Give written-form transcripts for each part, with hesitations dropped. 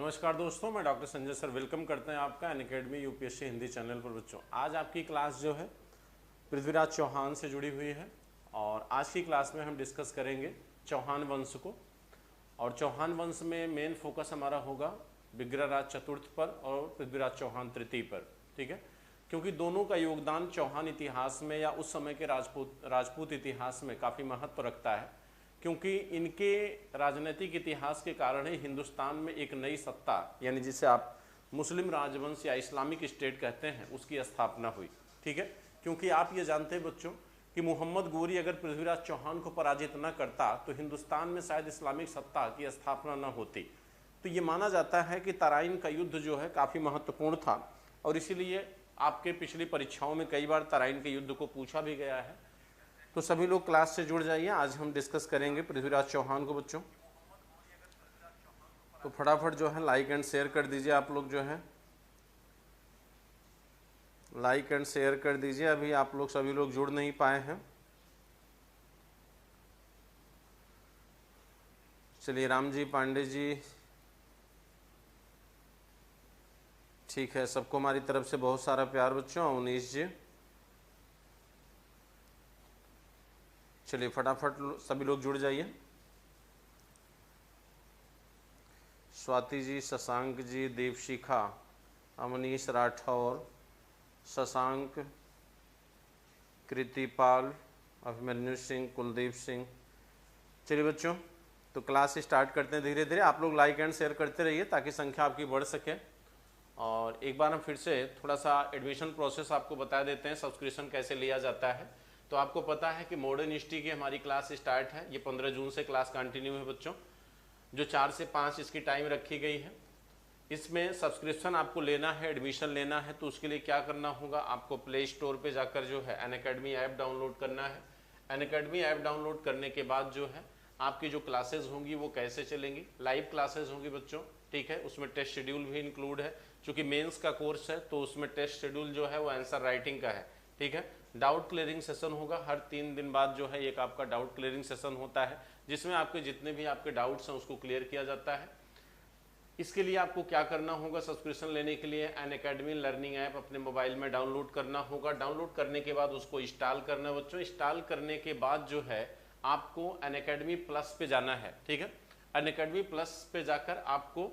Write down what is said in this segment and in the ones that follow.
नमस्कार दोस्तों, मैं डॉक्टर संजय सर वेलकम करते हैं आपका अनअकैडमी यूपीएससी हिंदी चैनल पर। बच्चों, आज आपकी क्लास जो है पृथ्वीराज चौहान से जुड़ी हुई है और आज की क्लास में हम डिस्कस करेंगे चौहान वंश को। और चौहान वंश में मेन फोकस हमारा होगा विग्रहराज चतुर्थ पर और पृथ्वीराज चौहान तृतीय पर। ठीक है, क्योंकि दोनों का योगदान चौहान इतिहास में या उस समय के राजपूत इतिहास में काफ़ी महत्व रखता है, क्योंकि इनके राजनीतिक इतिहास के कारण ही हिंदुस्तान में एक नई सत्ता यानी जिसे आप मुस्लिम राजवंश या इस्लामिक स्टेट कहते हैं उसकी स्थापना हुई। ठीक है, क्योंकि आप ये जानते हैं बच्चों कि मोहम्मद गोरी अगर पृथ्वीराज चौहान को पराजित न करता तो हिंदुस्तान में शायद इस्लामिक सत्ता की स्थापना न होती। तो ये माना जाता है कि तराइन का युद्ध जो है काफ़ी महत्वपूर्ण था और इसीलिए आपके पिछली परीक्षाओं में कई बार तराइन के युद्ध को पूछा भी गया है। तो सभी लोग क्लास से जुड़ जाइए, आज हम डिस्कस करेंगे पृथ्वीराज चौहान को। बच्चों तो फटाफट जो है लाइक एंड शेयर कर दीजिए। आप लोग जो है लाइक एंड शेयर कर दीजिए, अभी आप लोग सभी लोग जुड़ नहीं पाए हैं। चलिए, राम जी, पांडे जी, ठीक है, सबको हमारी तरफ से बहुत सारा प्यार बच्चों। उनीश जी, चलिए फटाफट सभी लोग जुड़ जाइए। स्वाति जी, शशांक जी, देवशिखा, अमनीश राठौर, शशांक, कृतिपाल, अभिमन्यु सिंह, कुलदीप सिंह। चलिए बच्चों, तो क्लास स्टार्ट करते हैं धीरे धीरे। आप लोग लाइक एंड शेयर करते रहिए ताकि संख्या आपकी बढ़ सके। और एक बार हम फिर से थोड़ा सा एडमिशन प्रोसेस आपको बता देते हैं, सब्सक्रिप्शन कैसे लिया जाता है। तो आपको पता है कि मॉडर्न हिस्ट्री की हमारी क्लास स्टार्ट है, ये 15 जून से क्लास कंटिन्यू है बच्चों, जो 4 से 5 इसकी टाइम रखी गई है। इसमें सब्सक्रिप्शन आपको लेना है, एडमिशन लेना है, तो उसके लिए क्या करना होगा, आपको प्ले स्टोर पे जाकर जो है अनअकैडमी ऐप डाउनलोड करना है। अनअकैडमी ऐप डाउनलोड करने के बाद जो है आपकी जो क्लासेज होंगी वो कैसे चलेंगी, लाइव क्लासेज होंगी बच्चों। ठीक है, उसमें टेस्ट शेड्यूल भी इंक्लूड है, चूंकि मेंस का कोर्स है तो उसमें टेस्ट शेड्यूल जो है वो आंसर राइटिंग का है। ठीक है, डाउट क्लियरिंग सेशन होगा, हर 3 दिन बाद जो है एक आपका डाउट क्लियरिंग सेशन होता है, जिसमें आपके जितने भी आपके डाउट्स हैं उसको क्लियर किया जाता है। इसके लिए आपको क्या करना होगा, सब्सक्रिप्शन लेने के लिए अनअकैडमी लर्निंग ऐप अपने मोबाइल में डाउनलोड करना होगा। डाउनलोड करने के बाद उसको इंस्टॉल करना है बच्चों। इंस्टॉल करने के बाद जो है आपको अनअकैडमी प्लस पे जाना है। ठीक है, अनअकैडमी प्लस पे जाकर आपको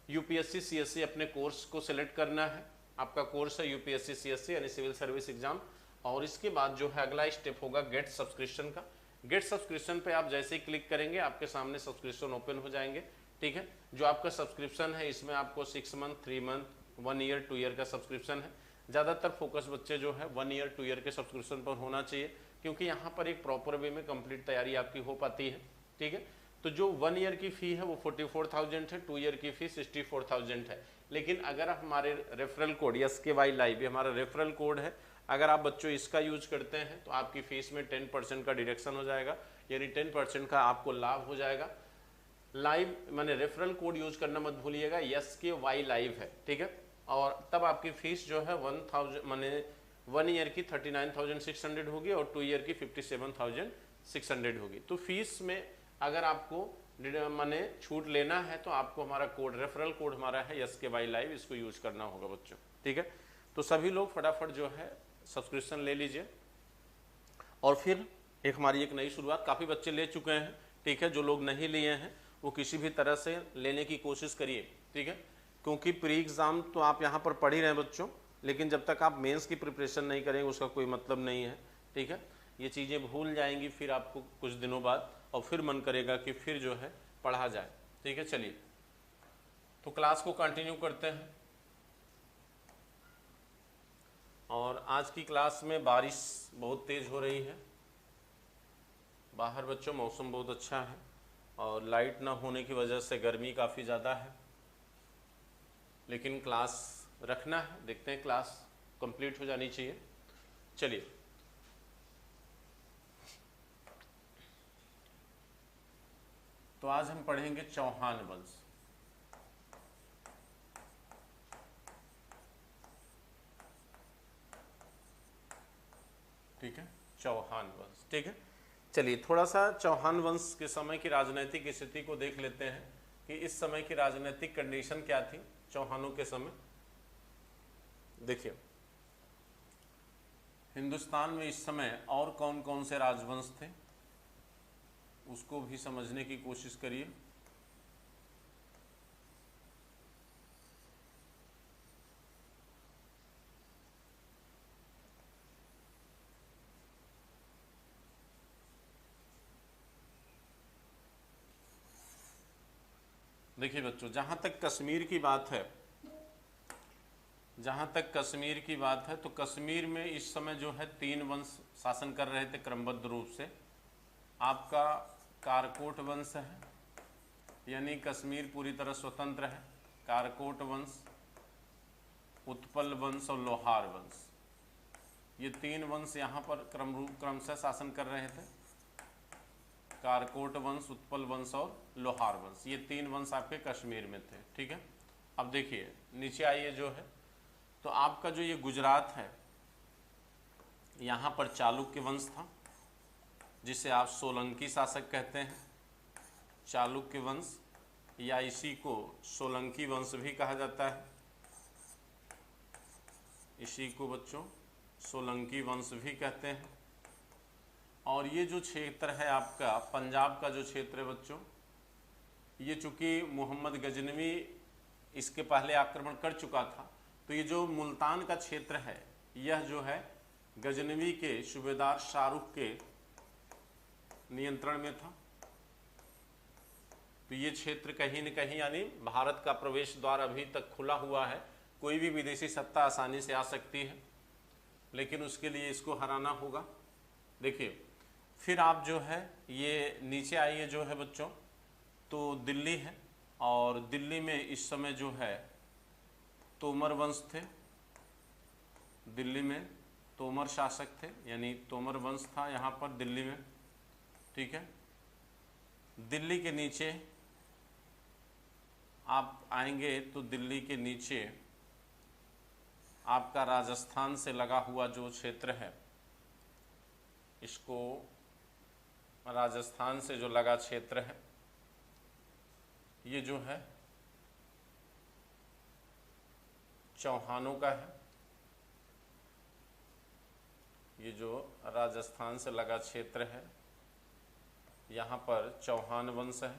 यूपीएससी सीएससी अपने कोर्स को सिलेक्ट करना है। आपका कोर्स है यूपीएससी सीएससी यानी सिविल सर्विस एग्जाम। और इसके बाद जो है अगला स्टेप होगा गेट सब्सक्रिप्शन का। गेट सब्सक्रिप्शन पे आप जैसे ही क्लिक करेंगे आपके सामने सब्सक्रिप्शन ओपन हो जाएंगे। ठीक है, जो आपका सब्सक्रिप्शन है इसमें आपको 6 मंथ, 3 मंथ, 1 ईयर, 2 ईयर का सब्सक्रिप्शन है। ज़्यादातर फोकस बच्चे जो है 1 ईयर, 2 ईयर के सब्सक्रिप्शन पर होना चाहिए, क्योंकि यहाँ पर एक प्रॉपर वे में कंप्लीट तैयारी आपकी हो पाती है। ठीक है, तो जो 1 ईयर की फ़ी है वो 44,000 है, 2 ईयर की फ़ी 64,000 है। लेकिन अगर हमारे रेफरल कोड SKY लाइव, ये हमारा रेफरल कोड है, अगर आप बच्चों इसका यूज करते हैं तो आपकी फीस में 10% का डिडक्शन हो जाएगा, यानी 10% का आपको लाभ हो जाएगा। लाइव माने रेफरल कोड यूज करना मत भूलिएगा, SKY लाइव है। ठीक है, और तब आपकी फीस जो है 1000 माने 1 ईयर की 39,600 होगी और 2 ईयर की 57,600 होगी। तो फीस में अगर आपको माने छूट लेना है तो आपको हमारा कोड, रेफरल कोड हमारा है SKY लाइव, इसको यूज करना होगा बच्चों। ठीक है, तो सभी लोग फटाफट जो है सब्सक्रिप्शन ले लीजिए। और फिर एक हमारी एक नई शुरुआत, काफ़ी बच्चे ले चुके हैं। ठीक है, जो लोग नहीं लिए हैं वो किसी भी तरह से लेने की कोशिश करिए। ठीक है, क्योंकि प्री एग्ज़ाम तो आप यहाँ पर पढ़ ही रहे हैं बच्चों, लेकिन जब तक आप मेंस की प्रिपरेशन नहीं करेंगे उसका कोई मतलब नहीं है। ठीक है, ये चीज़ें भूल जाएंगी फिर आपको कुछ दिनों बाद, और फिर मन करेगा कि फिर जो है पढ़ा जाए। ठीक है, चलिए तो क्लास को कंटिन्यू करते हैं। और आज की क्लास में बारिश बहुत तेज़ हो रही है बाहर बच्चों, मौसम बहुत अच्छा है और लाइट ना होने की वजह से गर्मी काफ़ी ज़्यादा है, लेकिन क्लास रखना है। देखते हैं, क्लास कंप्लीट हो जानी चाहिए। चलिए, तो आज हम पढ़ेंगे चौहान वंश। ठीक है, चौहान वंश। ठीक है, चलिए थोड़ा सा चौहान वंश के समय की राजनीतिक स्थिति को देख लेते हैं कि इस समय की राजनीतिक कंडीशन क्या थी चौहानों के समय। देखिए हिंदुस्तान में इस समय और कौन कौन से राजवंश थे उसको भी समझने की कोशिश करिए। देखिए बच्चों, जहाँ तक कश्मीर की बात है, जहाँ तक कश्मीर की बात है तो कश्मीर में इस समय जो है 3 वंश शासन कर रहे थे क्रमबद्ध रूप से। आपका कारकोट वंश है, यानी कश्मीर पूरी तरह स्वतंत्र है। कारकोट वंश, उत्पल वंश और लोहार वंश, ये 3 वंश यहाँ पर क्रमशः शासन कर रहे थे। कारकोट वंश, उत्पल वंश और लोहार वंश, ये 3 वंश आपके कश्मीर में थे। ठीक है, अब देखिए नीचे आइए जो है, तो आपका जो ये गुजरात है यहाँ पर चालुक्य वंश था, जिसे आप सोलंकी शासक कहते हैं। चालुक्य वंश या इसी को सोलंकी वंश भी कहा जाता है, इसी को बच्चों सोलंकी वंश भी कहते हैं। और ये जो क्षेत्र है आपका पंजाब का जो क्षेत्र है बच्चों, ये चूँकि मोहम्मद गजनवी इसके पहले आक्रमण कर चुका था, तो ये जो मुल्तान का क्षेत्र है यह जो है गजनवी के सूबेदार शाहरुख के नियंत्रण में था। तो ये क्षेत्र कहीं न कहीं यानी भारत का प्रवेश द्वार अभी तक खुला हुआ है, कोई भी विदेशी सत्ता आसानी से आ सकती है, लेकिन उसके लिए इसको हराना होगा। देखिए फिर आप जो है ये नीचे आइए जो है बच्चों, तो दिल्ली है, और दिल्ली में इस समय जो है तोमर वंश थे। दिल्ली में तोमर शासक थे, यानी तोमर वंश था यहाँ पर दिल्ली में। ठीक है, दिल्ली के नीचे आप आएंगे तो दिल्ली के नीचे आपका राजस्थान से लगा हुआ जो क्षेत्र है, इसको राजस्थान से जो लगा क्षेत्र है, ये जो है चौहानों का है। ये जो राजस्थान से लगा क्षेत्र है यहाँ पर चौहान वंश है।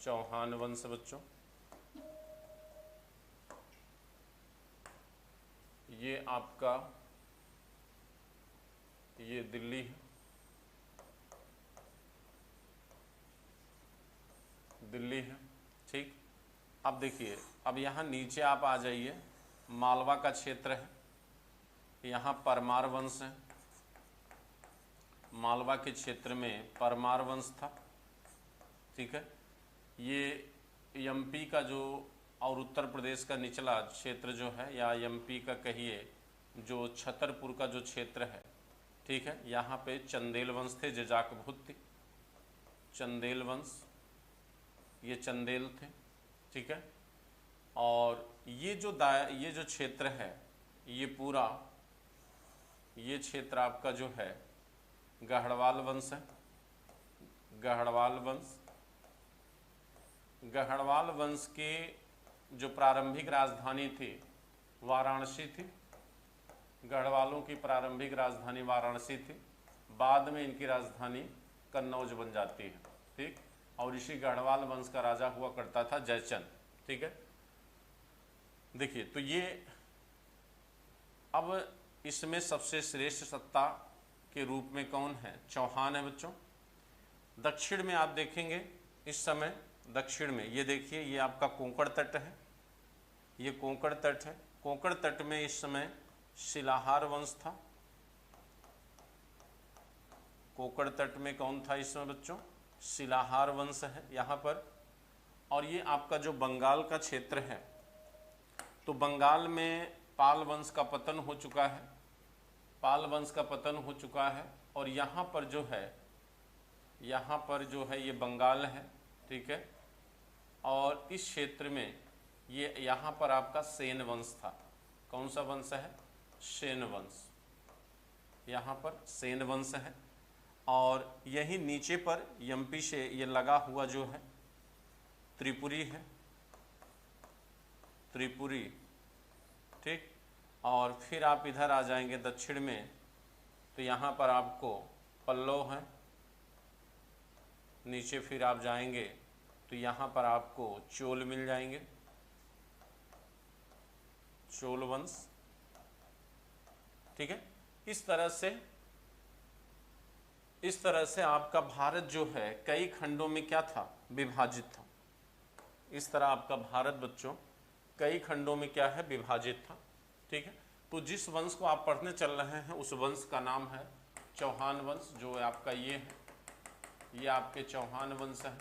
चौहान वंश बच्चों, ये आपका ये दिल्ली है, दिल्ली है। ठीक, अब देखिए अब यहाँ नीचे आप आ जाइए, मालवा का क्षेत्र है, यहाँ परमार वंश है। मालवा के क्षेत्र में परमार वंश था। ठीक है, ये एमपी का जो और उत्तर प्रदेश का निचला क्षेत्र जो है, या एमपी का कहिए जो छतरपुर का जो क्षेत्र है, ठीक है, यहाँ पे चंदेल वंश थे, जजाकभुत्य चंदेल वंश, ये चंदेल थे। ठीक है, और ये जो क्षेत्र है, ये पूरा ये क्षेत्र आपका जो है गढ़वाल वंश है। गढ़वाल वंश, गढ़वाल वंश के जो प्रारंभिक राजधानी थी वाराणसी थी। गढ़वालों की प्रारंभिक राजधानी वाराणसी थी, बाद में इनकी राजधानी कन्नौज बन जाती है। ठीक, और इसी गढ़वाल वंश का राजा हुआ करता था जयचंद। ठीक है, देखिए तो ये अब इसमें सबसे श्रेष्ठ सत्ता के रूप में कौन है? चौहान है बच्चों। दक्षिण में आप देखेंगे इस समय, दक्षिण में ये देखिए, ये आपका कोंकण तट है, ये कोंकण तट है। कोंकण तट में इस समय शिलाहार वंश था। कोंकण तट में कौन था इस समय बच्चों? शिलाहार वंश है यहाँ पर। और ये आपका जो बंगाल का क्षेत्र है, तो बंगाल में पाल वंश का पतन हो चुका है, पाल वंश का पतन हो चुका है। और यहाँ पर जो है, यहाँ पर जो है ये बंगाल है। ठीक है, और इस क्षेत्र में ये यहाँ पर आपका सेन वंश था। कौन सा वंश है? सेन वंश। यहाँ पर सेन वंश है। और यही नीचे पर एमपी से ये लगा हुआ जो है त्रिपुरी है, त्रिपुरी, ठीक। और फिर आप इधर आ जाएंगे दक्षिण में, तो यहाँ पर आपको पल्लव है। नीचे फिर आप जाएंगे तो यहाँ पर आपको चोल मिल जाएंगे, चोल वंश, ठीक है। इस तरह से आपका भारत जो है कई खंडों में क्या था, विभाजित था। इस तरह आपका भारत बच्चों कई खंडों में क्या है, विभाजित था, ठीक है। तो जिस वंश को आप पढ़ने चल रहे हैं उस वंश का नाम है चौहान वंश, जो आपका ये है, ये आपके चौहान वंश है,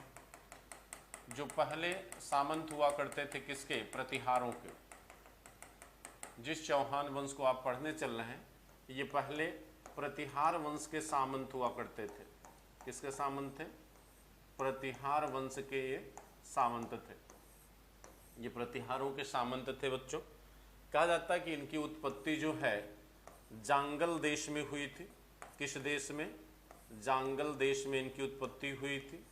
जो पहले सामंत हुआ करते थे किसके, प्रतिहारों के। जिस चौहान वंश को आप पढ़ने चल रहे हैं ये पहले प्रतिहार वंश के सामंत हुआ करते थे। किसके सामंत थे, प्रतिहार वंश के ये सामंत थे, ये प्रतिहारों के सामंत थे बच्चों। कहा जाता है कि इनकी उत्पत्ति जो है जांगल देश में हुई थी। किस देश में, जांगल देश में इनकी उत्पत्ति हुई थी।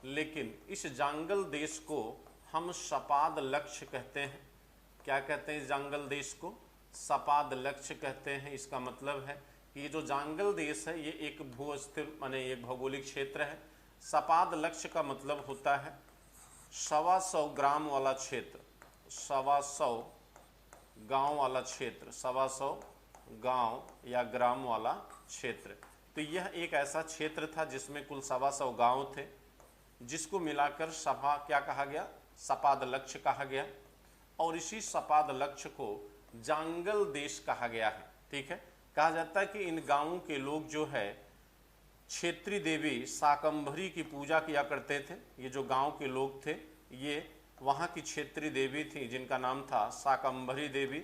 लेकिन इस जांगल देश को हम सपाद लक्ष्य कहते हैं। क्या कहते हैं इस जांगल देश को, सपाद लक्ष्य कहते हैं। इसका मतलब है कि ये जो जांगल देश है ये एक भूस्थिर माने एक भौगोलिक क्षेत्र है। सपाद लक्ष्य का मतलब होता है 125 ग्राम वाला क्षेत्र, 125 गांव वाला क्षेत्र, 125 गांव या ग्राम वाला क्षेत्र। तो यह एक ऐसा क्षेत्र था जिसमें कुल 125 गांव थे, जिसको मिलाकर सभा क्या कहा गया, सपाद लक्ष्य कहा गया। और इसी सपाद लक्ष्य को जांगल देश कहा गया है, ठीक है। कहा जाता है कि इन गांवों के लोग जो है क्षेत्रीय देवी शाकंभरी की पूजा किया करते थे। ये जो गांव के लोग थे ये वहाँ की क्षेत्रीय देवी थी जिनका नाम था शाकंभरी देवी।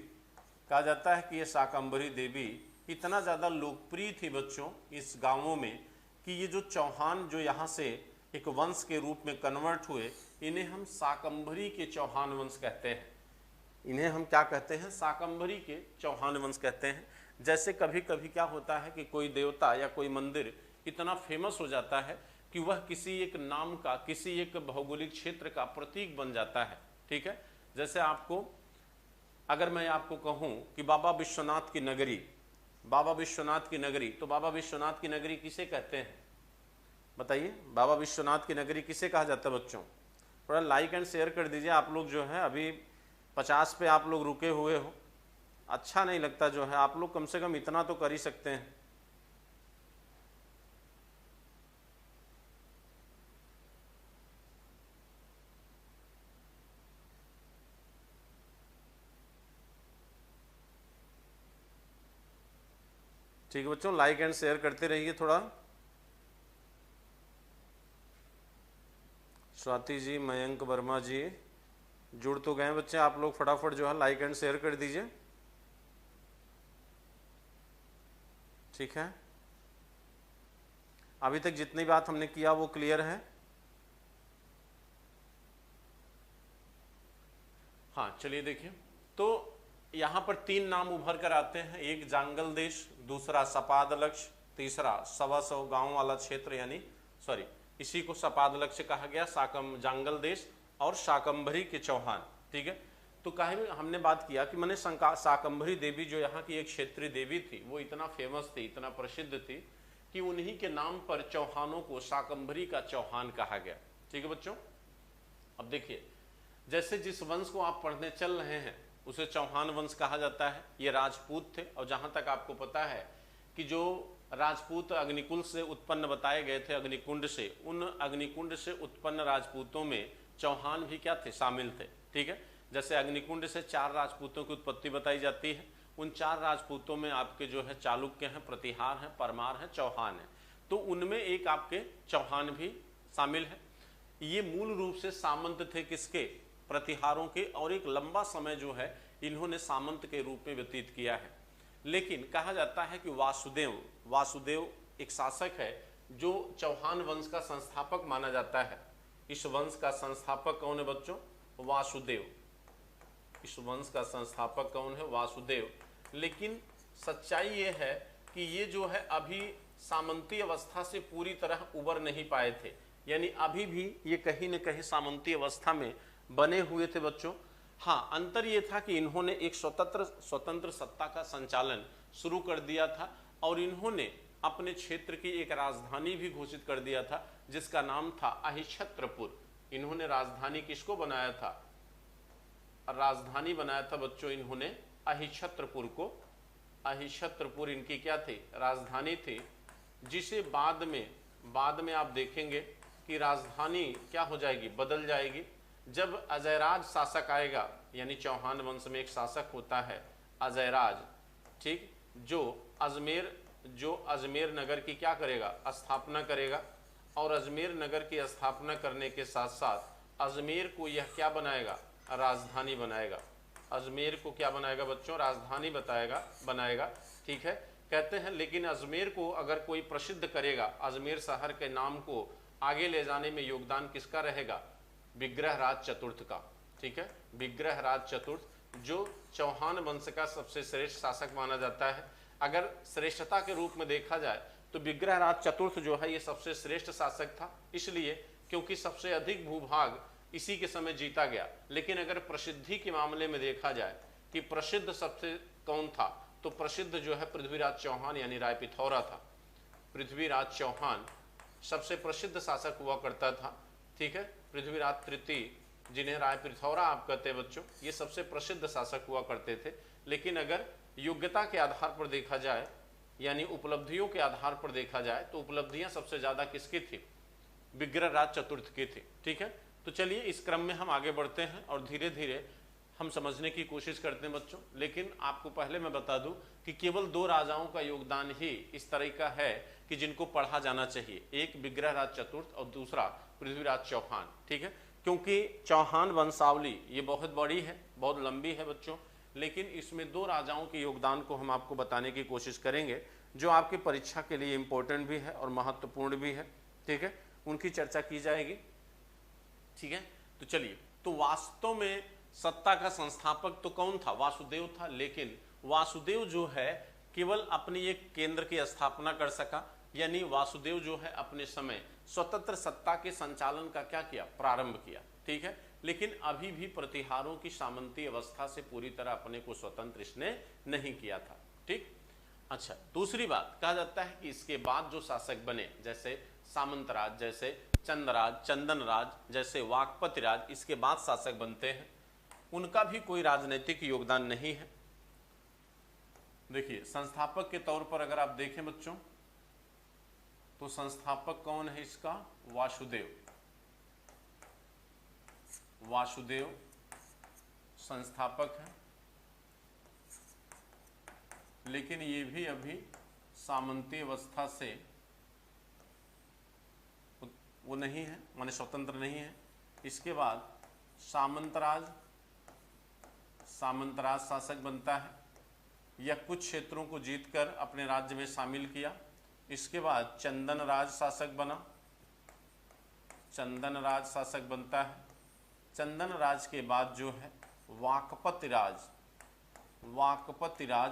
कहा जाता है कि ये शाकंभरी देवी इतना ज़्यादा लोकप्रिय थी बच्चों इस गांवों में कि ये जो चौहान जो यहाँ से एक वंश के रूप में कन्वर्ट हुए, इन्हें हम शाकंभरी के चौहान वंश कहते हैं। इन्हें हम क्या कहते हैं, शाकंभरी के चौहान वंश कहते हैं। जैसे कभी कभी क्या होता है कि कोई देवता या कोई मंदिर इतना फेमस हो जाता है कि वह किसी एक नाम का, किसी एक भौगोलिक क्षेत्र का प्रतीक बन जाता है, ठीक है। जैसे आपको अगर मैं आपको कहूँ कि बाबा विश्वनाथ की नगरी, बाबा विश्वनाथ की नगरी, तो बाबा विश्वनाथ की नगरी किसे कहते हैं बताइए, बाबा विश्वनाथ की नगरी किसे कहा जाता है बच्चों। थोड़ा लाइक एंड शेयर कर दीजिए। आप लोग जो है अभी 50 पे आप लोग रुके हुए हो, अच्छा नहीं लगता जो है। आप लोग कम से कम इतना तो कर ही सकते हैं। ठीक है बच्चों, लाइक एंड शेयर करते रहिए थोड़ा। स्वाति जी, मयंक वर्मा जी जुड़ तो गए बच्चे, आप लोग फटाफट जो है लाइक एंड शेयर कर दीजिए, ठीक है। अभी तक जितनी बात हमने किया वो क्लियर है। हाँ चलिए देखिए, तो यहाँ पर 3 नाम उभर कर आते हैं। एक जांगल देश, दूसरा सपाद लक्ष्य, तीसरा 125 गांव वाला क्षेत्र, यानी सॉरी इसी को सपाद लक्ष्य कहा गया, जांगल देश और शाकंभरी के चौहान, ठीक है। तो कहीं हमने बात किया कि मैंने शाकंभरी देवी जो यहाँ की एक क्षेत्रीय देवी थी वो इतना फेमस थी, इतना प्रसिद्ध थी कि उन्हीं के नाम पर चौहानों को शाकंभरी का चौहान कहा गया, ठीक है बच्चों। अब देखिए, जैसे जिस वंश को आप पढ़ने चल रहे हैं उसे चौहान वंश कहा जाता है। ये राजपूत थे, और जहाँ तक आपको पता है कि जो राजपूत अग्निकुल से उत्पन्न बताए गए थे, अग्निकुंड से, उन अग्निकुंड से उत्पन्न राजपूतों में चौहान भी क्या थे, शामिल थे, ठीक है। जैसे अग्निकुंड से 4 राजपूतों की उत्पत्ति बताई जाती है। उन 4 राजपूतों में आपके जो है चालुक्य हैं, प्रतिहार हैं, परमार हैं, चौहान हैं। तो उनमें एक आपके चौहान भी शामिल है। ये मूल रूप से सामंत थे किसके, प्रतिहारों के, और एक लंबा समय जो है इन्होंने सामंत के रूप में व्यतीत किया है। लेकिन कहा जाता है कि वासुदेव एक शासक है जो चौहान वंश का संस्थापक माना जाता है। इस वंश का संस्थापक कौन है बच्चों, वासुदेव। इस वंश का संस्थापक कौन है, वासुदेव। लेकिन सच्चाई ये है कि ये जो है अभी सामंती अवस्था से पूरी तरह उबर नहीं पाए थे, यानी अभी भी ये कहीं न कहीं सामंती अवस्था में बने हुए थे बच्चों। हाँ, अंतर ये था कि इन्होंने एक स्वतंत्र सत्ता का संचालन शुरू कर दिया था और इन्होंने अपने क्षेत्र की एक राजधानी भी घोषित कर दिया था जिसका नाम था अहिछत्रपुर। इन्होंने राजधानी किसको बनाया था? राजधानी बनाया था बच्चों इन्होंने अहिछत्रपुर को। अहिछत्रपुर इनकी क्या थी? राजधानी थी, जिसे बाद में आप देखेंगे कि राजधानी क्या हो जाएगी? बदल जाएगी। जब अजयराज शासक आएगा, यानी चौहान वंश में एक शासक होता है अजयराज, ठीक, जो अजमेर नगर की क्या करेगा? स्थापना करेगा। और अजमेर नगर की स्थापना करने के साथ साथ अजमेर को यह क्या बनाएगा? राजधानी बनाएगा। अजमेर को क्या बनाएगा बच्चों? राजधानी बनाएगा, ठीक है। कहते हैं लेकिन अजमेर को अगर कोई प्रसिद्ध करेगा, अजमेर शहर के नाम को आगे ले जाने में योगदान किसका रहेगा? विग्रहराज चतुर्थ का, ठीक है। विग्रहराज चतुर्थ जो चौहान वंश का सबसे श्रेष्ठ शासक माना जाता है। अगर श्रेष्ठता के रूप में देखा जाए तो विग्रहराज चतुर्थ जो है ये सबसे श्रेष्ठ शासक था, इसलिए क्योंकि सबसे अधिक भूभाग इसी के समय जीता गया। लेकिन अगर प्रसिद्धि के मामले में देखा जाए कि प्रसिद्ध सबसे कौन था, तो प्रसिद्ध जो है पृथ्वीराज चौहान यानी रायपिथौरा था। पृथ्वीराज चौहान सबसे प्रसिद्ध शासक हुआ करता था, ठीक है। पृथ्वीराज तृतीय, जिन्हें रायपिथौरा आप कहते हैं बच्चों, ये सबसे प्रसिद्ध शासक हुआ करते थे। लेकिन अगर योग्यता के आधार पर देखा जाए, यानी उपलब्धियों के आधार पर देखा जाए, तो उपलब्धियां सबसे ज्यादा किसकी थी? विग्रहराज चतुर्थ की थी, ठीक है। तो चलिए इस क्रम में हम आगे बढ़ते हैं और धीरे धीरे हम समझने की कोशिश करते हैं बच्चों। लेकिन आपको पहले मैं बता दूं कि केवल 2 राजाओं का योगदान ही इस तरह का है कि जिनको पढ़ा जाना चाहिए, एक विग्रहराज चतुर्थ और दूसरा पृथ्वीराज चौहान, ठीक है। क्योंकि चौहान वंशावली ये बहुत बड़ी है, बहुत लंबी है बच्चों, लेकिन इसमें 2 राजाओं के योगदान को हम आपको बताने की कोशिश करेंगे जो आपकी परीक्षा के लिए इम्पोर्टेंट भी है और महत्वपूर्ण भी है, ठीक है। उनकी चर्चा की जाएगी, ठीक है। तो चलिए, तो वास्तव में सत्ता का संस्थापक तो कौन था? वासुदेव था। लेकिन वासुदेव जो है केवल अपनी एक केंद्र की स्थापना कर सका, यानी वासुदेव जो है अपने समय स्वतंत्र सत्ता के संचालन का क्या किया? प्रारंभ किया, ठीक है। लेकिन अभी भी प्रतिहारों की सामंती अवस्था से पूरी तरह अपने को स्वतंत्र इसने नहीं किया था, ठीक। अच्छा, दूसरी बात कहा जाता है कि इसके बाद जो शासक बने, जैसे सामंतराज, जैसे चंद्रराज, चंदनराज, जैसे वाकपतिराज, इसके बाद शासक बनते हैं, उनका भी कोई राजनीतिक योगदान नहीं है। देखिए, संस्थापक के तौर पर अगर आप देखें बच्चों, तो संस्थापक कौन है इसका? वासुदेव। वासुदेव संस्थापक है, लेकिन ये भी अभी सामंती अवस्था से वो नहीं है, माने स्वतंत्र नहीं है। इसके बाद सामंतराज शासक बनता है, यह कुछ क्षेत्रों को जीतकर अपने राज्य में शामिल किया। इसके बाद चंदनराज शासक बना, चंदनराज शासक बनता है। चंदनराज के बाद जो है वाकपतिराज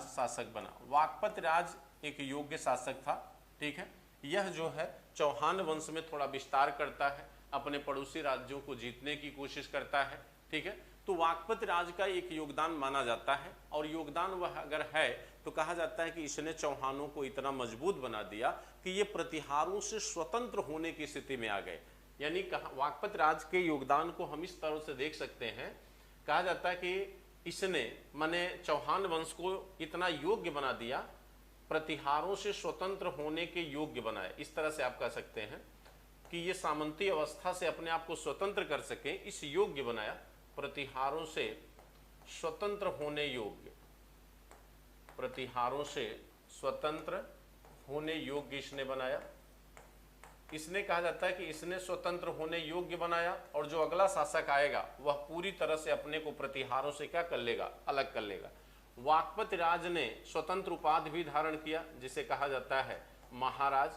शासक बना। वाकपतिराज एक योग्य शासक था, ठीक है। यह जो है चौहान वंश में थोड़ा विस्तार करता है, अपने पड़ोसी राज्यों को जीतने की कोशिश करता है, ठीक है। तो वाकपतिराज का एक योगदान माना जाता है, और योगदान वह अगर है तो कहा जाता है कि इसने चौहानों को इतना मजबूत बना दिया कि ये प्रतिहारों से स्वतंत्र होने की स्थिति में आ गए। यानी वाकपतिराज के योगदान को हम इस तरह से देख सकते हैं, कहा जाता है कि इसने माने चौहान वंश को इतना योग्य बना दिया, प्रतिहारों से स्वतंत्र होने के योग्य बनाए। इस तरह से आप कह सकते हैं कि ये सामंती अवस्था से अपने आप को स्वतंत्र कर सके, इस योग्य बनाया। प्रतिहारों से स्वतंत्र होने योग्य, प्रतिहारों से स्वतंत्र होने योग्य इसने बनाया। इसने कहा जाता है कि इसने स्वतंत्र होने योग्य बनाया, और जो अगला शासक आएगा वह पूरी तरह से अपने को प्रतिहारों से क्या कर लेगा? अलग कर लेगा। वाकपतिराज ने स्वतंत्र उपाधि भी धारण किया, जिसे कहा जाता है महाराज।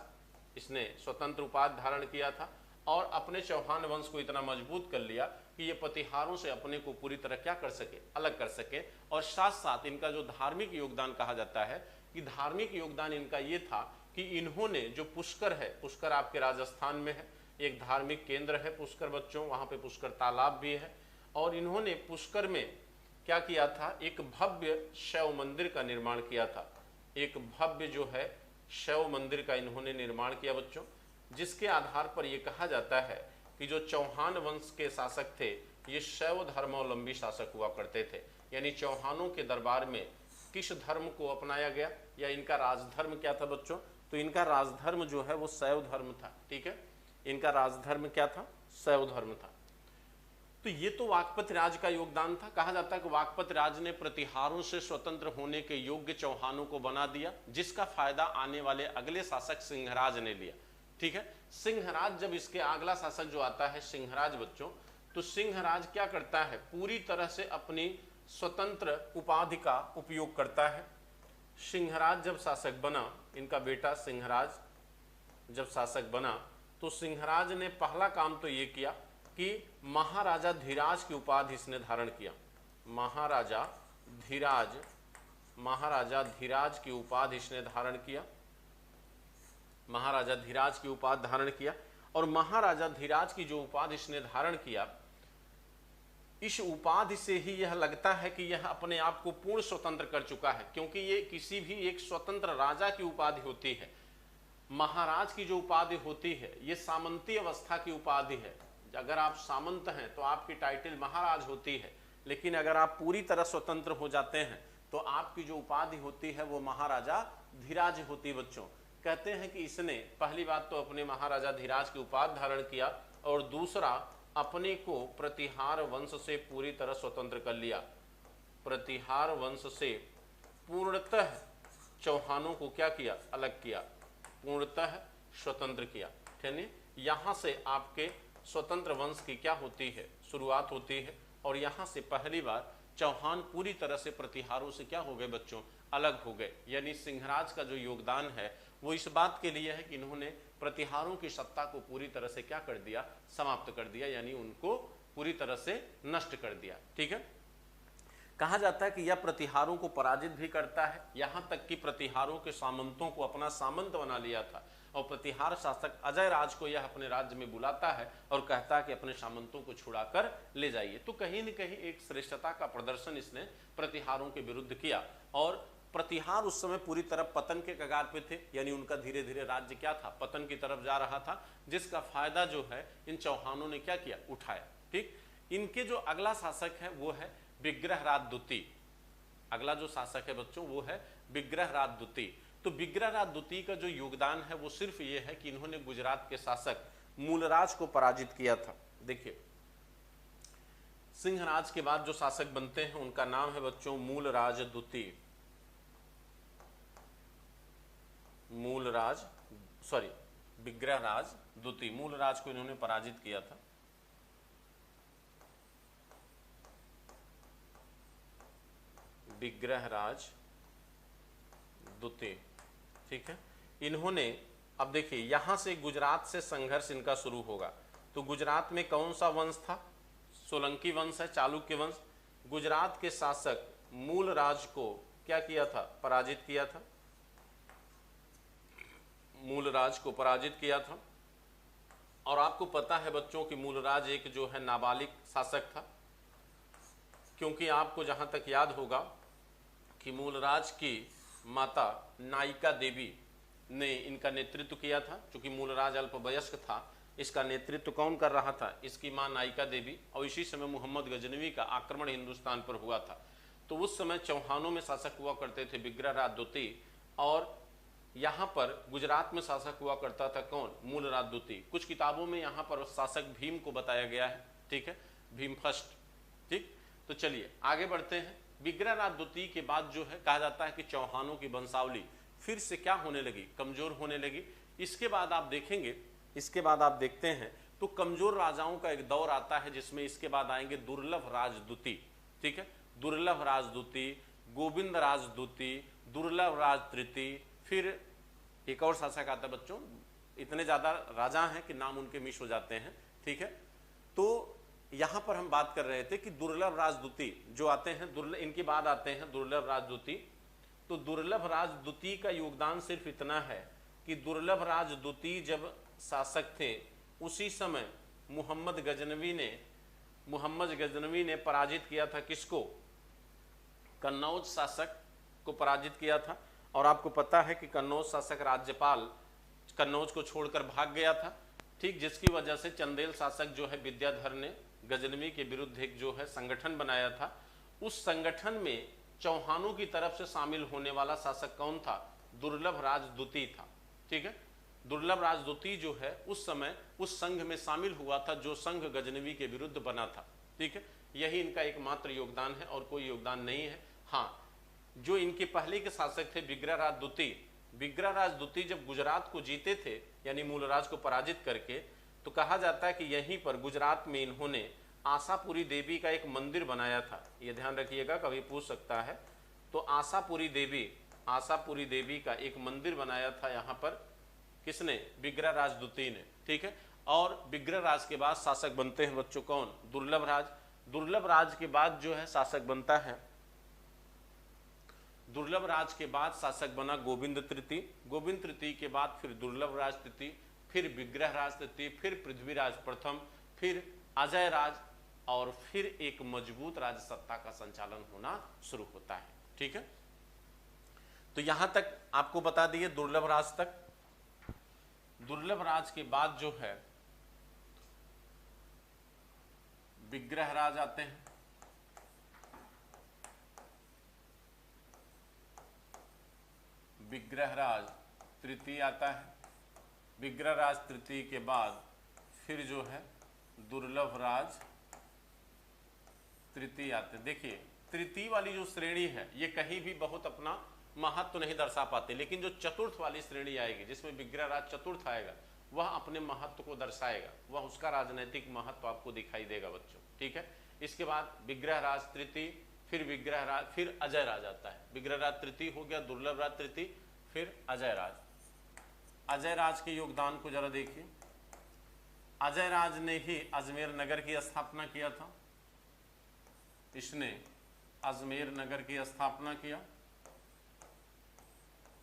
इसने स्वतंत्र उपाधि धारण किया था और अपने चौहान वंश को इतना मजबूत कर लिया कि ये प्रतिहारों से अपने को पूरी तरह क्या कर सके? अलग कर सके। और साथ साथ इनका जो धार्मिक योगदान कहा जाता है कि धार्मिक योगदान इनका ये था कि इन्होंने जो पुष्कर है, पुष्कर आपके राजस्थान में है, एक धार्मिक केंद्र है पुष्कर बच्चों, वहाँ पे पुष्कर तालाब भी है, और इन्होंने पुष्कर में क्या किया था, एक भव्य शैव मंदिर का निर्माण किया था। एक भव्य जो है शैव मंदिर का इन्होंने निर्माण किया बच्चों, जिसके आधार पर यह कहा जाता है कि जो चौहान वंश के शासक थे ये शैव धर्मावलंबी शासक हुआ करते थे। यानी चौहानों के दरबार में किस धर्म को अपनाया गया, या इनका राजधर्म क्या था बच्चों, तो इनका राजधर्म जो है वो शैव धर्म था। ठीक है, इनका राजधर्म क्या था, शैव धर्म था। तो ये तो वाकपति राज का योगदान था। कहा जाता है कि वाकपति राज ने प्रतिहारों से स्वतंत्र होने के योग्य चौहानों को बना दिया, जिसका फायदा आने वाले अगले शासक सिंहराज ने लिया। ठीक है, सिंहराज जब इसके अगला शासक जो आता है सिंहराज बच्चों, तो सिंहराज क्या करता है, पूरी तरह से अपनी स्वतंत्र उपाधि का उपयोग करता है। सिंहराज जब शासक बना, इनका बेटा सिंहराज जब शासक बना, तो सिंहराज ने पहला काम तो ये किया कि महाराजा धीराज की उपाधि इसने धारण किया। महाराजा धीराज की उपाधि इसने धारण किया, महाराजा धीराज की उपाधि धारण किया। और महाराजा धीराज की जो उपाधि इसने धारण किया, इस उपाधि से ही यह लगता है कि यह अपने आप को पूर्ण स्वतंत्र कर चुका है, क्योंकि ये किसी भी एक स्वतंत्र राजा की उपाधि होती है। महाराज की जो उपाधि होती है ये सामंती अवस्था की उपाधि है। अगर आप सामंत हैं तो आपकी टाइटल महाराज होती है, लेकिन अगर आप पूरी तरह स्वतंत्र हो जाते हैं तो आपकी जो उपाधि होती है वो महाराजा धीराज होती है बच्चों। कहते हैं कि इसने पहली बात तो अपने महाराजा धीराज की उपाधि धारण किया, और दूसरा अपने को प्रतिहार वंश से पूरी तरह स्वतंत्र कर लिया। प्रतिहार वंश से पूर्णतः चौहानों को क्या किया, अलग किया, पूर्णतः स्वतंत्र किया। ठीक है, यहाँ से आपके स्वतंत्र वंश की क्या होती है, शुरुआत होती है। और यहाँ से पहली बार चौहान पूरी तरह से प्रतिहारों से क्या हो गए बच्चों, अलग हो गए। यानी सिंहराज का जो योगदान है वो इस बात के लिए है कि इन्होंने प्रतिहारों की सत्ता को पूरी तरह से क्या कर दिया, समाप्त कर दिया, यानी उनको पूरी तरह से नष्ट कर दिया। ठीक है, कहा जाता है कि यह प्रतिहारों को पराजित भी करता है, यहाँ तक कि प्रतिहारों के सामंतों को अपना सामंत बना लिया था। और प्रतिहार शासक अजय राज को यह अपने राज्य में बुलाता है और कहता है कि अपने सामंतों को छुड़ाकर ले जाइए। तो कहीं न कहीं एक श्रेष्ठता का प्रदर्शन इसने प्रतिहारों के विरुद्ध किया, और प्रतिहार उस समय पूरी तरह पतन के कगार पे थे, यानी उनका धीरे धीरे राज्य क्या था, पतन की तरफ जा रहा था, जिसका फायदा जो है इन चौहानों ने क्या किया, उठाया। ठीक, इनके जो अगला शासक है वो है विग्रहराज द्वितीय। अगला जो शासक है बच्चों वो है विग्रहराज द्वितीय। तो विग्रहराज द्वितीय का जो योगदान है वो सिर्फ ये है कि इन्होंने गुजरात के शासक मूलराज को पराजित किया था। देखिए, सिंहराज के बाद जो शासक बनते हैं उनका नाम है बच्चों मूलराज द्वितीय। विग्रहराज द्वितीय, मूलराज को इन्होंने पराजित किया था। विग्रहराज द्वितीय, ठीक है। इन्होंने, अब देखिए यहां से गुजरात से संघर्ष इनका शुरू होगा। तो गुजरात में कौन सा वंश था, सोलंकी वंश है, चालुक्य वंश। गुजरात के शासक मूलराज को क्या किया था, पराजित किया था, मूलराज को पराजित किया था। और आपको पता है बच्चों कि मूलराज एक जो है नाबालिग शासक था, क्योंकि आपको जहां तक याद होगा कि मूलराज की माता नायिका देवी ने इनका नेतृत्व किया था। चूंकि मूलराज अल्पवयस्क था, इसका नेतृत्व कौन कर रहा था, इसकी मां नायिका देवी। और इसी समय मोहम्मद गजनवी का आक्रमण हिंदुस्तान पर हुआ था। तो उस समय चौहानों में शासक हुआ करते थे विग्रहराज द्वितीय, और यहाँ पर गुजरात में शासक हुआ करता था कौन, मूलराज द्वितीय। कुछ किताबों में यहाँ पर शासक भीम को बताया गया है, ठीक है, भीम फर्स्ट। ठीक, तो चलिए आगे बढ़ते हैं। विग्रहराज द्वितीय के बाद जो है कहा जाता है कि चौहानों की वंशावली फिर से क्या होने लगी, कमजोर होने लगी। इसके बाद आप देखेंगे, इसके बाद आप देखते हैं तो कमजोर राजाओं का एक दौर आता है, जिसमें इसके बाद आएंगे दुर्लभ राज द्वितीय। ठीक है, दुर्लभ राज द्वितीय, गोविंद राज द्वितीय, दुर्लभ राज तृतीय, फिर एक और शासक आता है बच्चों, इतने ज्यादा राजा हैं कि नाम उनके मिस हो जाते हैं। ठीक है, तो यहां पर हम बात कर रहे थे कि दुर्लभ राज द्वितीय जो आते हैं, इनके बाद आते हैं दुर्लभ राज द्वितीय। तो दुर्लभ राज द्वितीय का योगदान सिर्फ इतना है कि दुर्लभ राज द्वितीय जब शासक थे उसी समय मोहम्मद गजनवी ने पराजित किया था किसको? कन्नौज शासक को पराजित किया था। और आपको पता है कि कन्नौज शासक राज्यपाल कन्नौज को छोड़कर भाग गया था, ठीक, जिसकी वजह से चंदेल शासक जो है विद्याधर ने गजनवी के विरुद्ध एक जो है संगठन बनाया था। उस संगठन में चौहानों की तरफ से शामिल होने वाला शासक कौन था? दुर्लभ राज द्वितीय था। ठीक है, दुर्लभ राज द्वितीय जो है उस समय उस संघ में शामिल हुआ था जो संघ गजनवी के विरुद्ध बना था। ठीक है, यही इनका एकमात्र योगदान है और कोई योगदान नहीं है। हाँ, जो इनके पहले के शासक थे विग्रहराज द्वितीय जब गुजरात को जीते थे, यानी मूलराज को पराजित करके, तो कहा जाता है कि यहीं पर गुजरात में इन्होंने आशापुरी देवी का एक मंदिर बनाया था। ये ध्यान रखिएगा, कभी पूछ सकता है। तो आशापुरी देवी का एक मंदिर बनाया था यहाँ पर किसने? विग्रहराज द्वितीय ने। ठीक है, और विग्रहराज के बाद शासक बनते हैं बच्चों कौन? दुर्लभ राज। दुर्लभ राज के बाद जो है शासक बनता है, दुर्लभ राज के बाद शासक बना गोविंद तृतीय के बाद फिर दुर्लभ राज तृतीय, फिर विग्रहराज तृतीय, फिर पृथ्वीराज प्रथम, फिर अजय राज, और फिर एक मजबूत राज सत्ता का संचालन होना शुरू होता है। ठीक है, तो यहां तक आपको बता दिए दुर्लभ राज तक। दुर्लभ राज के बाद जो है विग्रहराज आते हैं। विग्रहराज तृतीय आता है। विग्रहराज तृतीय के बाद फिर जो है दुर्लभ राज तृतीय आते हैं। देखिए, तृतीय वाली जो श्रेणी है ये कहीं भी बहुत अपना महत्व तो नहीं दर्शा पाते, लेकिन जो चतुर्थ वाली श्रेणी आएगी जिसमें विग्रहराज चतुर्थ आएगा वह अपने महत्व को दर्शाएगा, वह उसका राजनीतिक महत्व आपको दिखाई देगा बच्चों। ठीक है, इसके बाद विग्रहराज तृतीय, फिर अजय राज आता है। विग्रहराज तृतीय हो गया, दुर्लभ राज तृतीय, फिर अजय राज। अजय राज के योगदान को जरा देखिए। अजय राज ने ही अजमेर नगर की स्थापना किया था। इसने अजमेर नगर की स्थापना किया,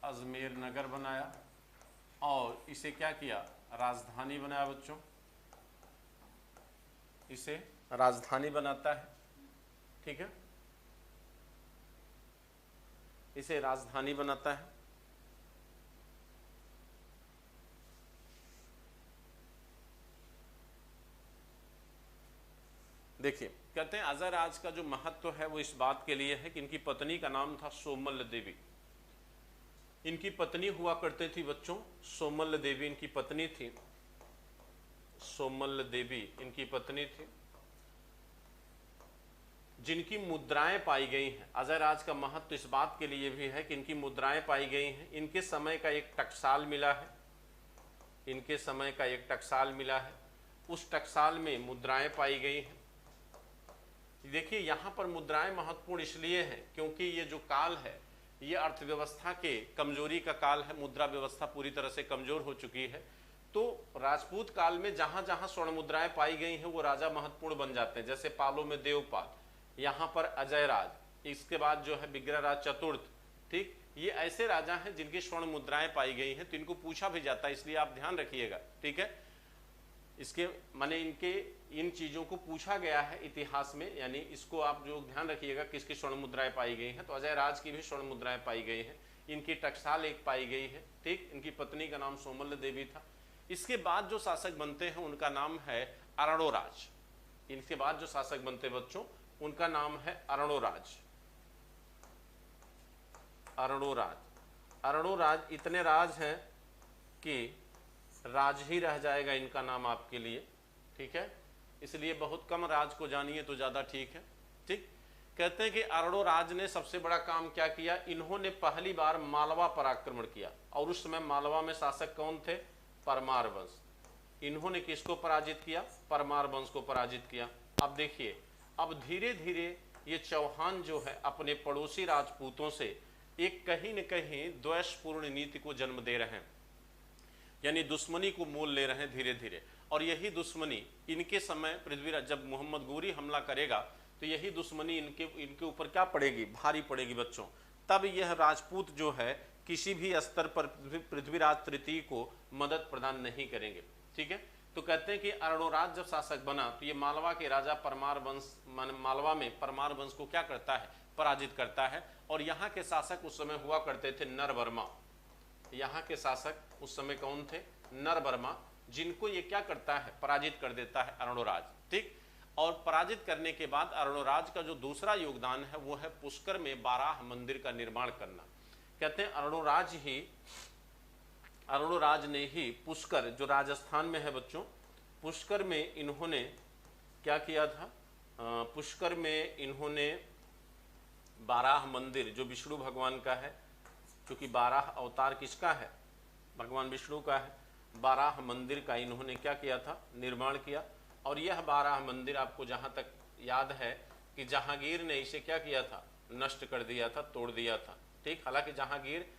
अजमेर नगर बनाया और इसे क्या किया? राजधानी बनाया बच्चों, इसे राजधानी बनाता है। ठीक है, इसे राजधानी बनाता है। देखिए, कहते हैं अजय राज का जो महत्व है वो इस बात के लिए है कि इनकी पत्नी का नाम था सोमल्ल देवी। इनकी पत्नी हुआ करते थी बच्चों, सोमल्ल देवी इनकी पत्नी थी। सोमल्ल देवी इनकी पत्नी थी, जिनकी मुद्राएं पाई गई हैं। अजय राज का महत्व इस बात के लिए भी है कि इनकी मुद्राएं पाई गई हैं। इनके समय का एक टकसाल मिला है, इनके समय का एक टकसाल मिला है, उस टकसाल में मुद्राएं पाई गई हैं। देखिए, यहाँ पर मुद्राएं महत्वपूर्ण इसलिए हैं क्योंकि ये जो काल है ये अर्थव्यवस्था के कमजोरी का काल है। मुद्रा व्यवस्था पूरी तरह से कमजोर हो चुकी है। तो राजपूत काल में जहां जहां स्वर्ण मुद्राएं पाई गई हैं वो राजा महत्वपूर्ण बन जाते हैं। जैसे पालों में देवपाल, यहाँ पर अजय राज, इसके बाद जो है विग्रहराज चतुर्थ। ठीक, ये ऐसे राजा हैं जिनकी स्वर्ण मुद्राएं पाई गई हैं, तो इनको पूछा भी जाता है, इसलिए आप ध्यान रखिएगा। ठीक है, इसके माने इनके इन चीजों को पूछा गया है इतिहास में, यानी इसको आप जो ध्यान रखिएगा किसकी स्वर्ण मुद्राएं पाई गई हैं। तो अजय राज की भी स्वर्ण मुद्राएं पाई गई हैं, इनकी टकसाल एक पाई गई है। ठीक, इनकी पत्नी का नाम सोमल्ल देवी था। इसके बाद जो शासक बनते हैं उनका नाम है अरणोराज। इनके बाद जो शासक बनते बच्चों उनका नाम है अरणोराज। अरणोराज इतने राज हैं कि राज ही रह जाएगा इनका नाम आपके लिए। ठीक है, इसलिए बहुत कम राज को जानिए तो ज्यादा ठीक है। ठीक, कहते हैं कि अरणोराज ने सबसे बड़ा काम क्या किया? इन्होंने पहली बार मालवा पर आक्रमण किया, और उस समय मालवा में शासक कौन थे? परमार वंश। इन्होंने किसको पराजित किया? परमार वंश को पराजित किया। अब देखिए, अब धीरे धीरे ये चौहान जो है अपने पड़ोसी राजपूतों से एक कहीं न कहीं द्वेषपूर्ण नीति को जन्म दे रहे हैं, यानी दुश्मनी को मोल ले रहे हैं धीरे धीरे। और यही दुश्मनी इनके समय पृथ्वीराज जब मोहम्मद गोरी हमला करेगा तो यही दुश्मनी इनके ऊपर क्या पड़ेगी? भारी पड़ेगी बच्चों। तब यह राजपूत जो है किसी भी स्तर पर पृथ्वीराज तृतीय को मदद प्रदान नहीं करेंगे। ठीक है, तो कहते हैं कि अरुणराज जब शासक बना तो ये मालवा के राजा परमार वंश मालवा में परमार वंश को क्या करता है, पराजित करता है। और यहाँ के शासक उस समय हुआ करते थे नरवर्मा। यहाँ के शासक उस समय कौन थे, नरवर्मा, जिनको ये क्या करता है, पराजित कर देता है अरुणराज। ठीक, और पराजित करने के बाद अरुणराज का जो दूसरा योगदान है वो है पुष्कर में बाराह मंदिर का निर्माण करना। कहते हैं अरुणराज ने ही पुष्कर, जो राजस्थान में है बच्चों, पुष्कर में इन्होंने क्या किया था, पुष्कर में इन्होंने बाराह मंदिर जो विष्णु भगवान का है, क्योंकि बाराह अवतार किसका है, भगवान विष्णु का है, बाराह मंदिर का इन्होंने क्या किया था, निर्माण किया। और यह बाराह मंदिर आपको जहाँ तक याद है कि जहांगीर ने इसे क्या किया था, नष्ट कर दिया था, तोड़ दिया था। ठीक, हालांकि जहांगीर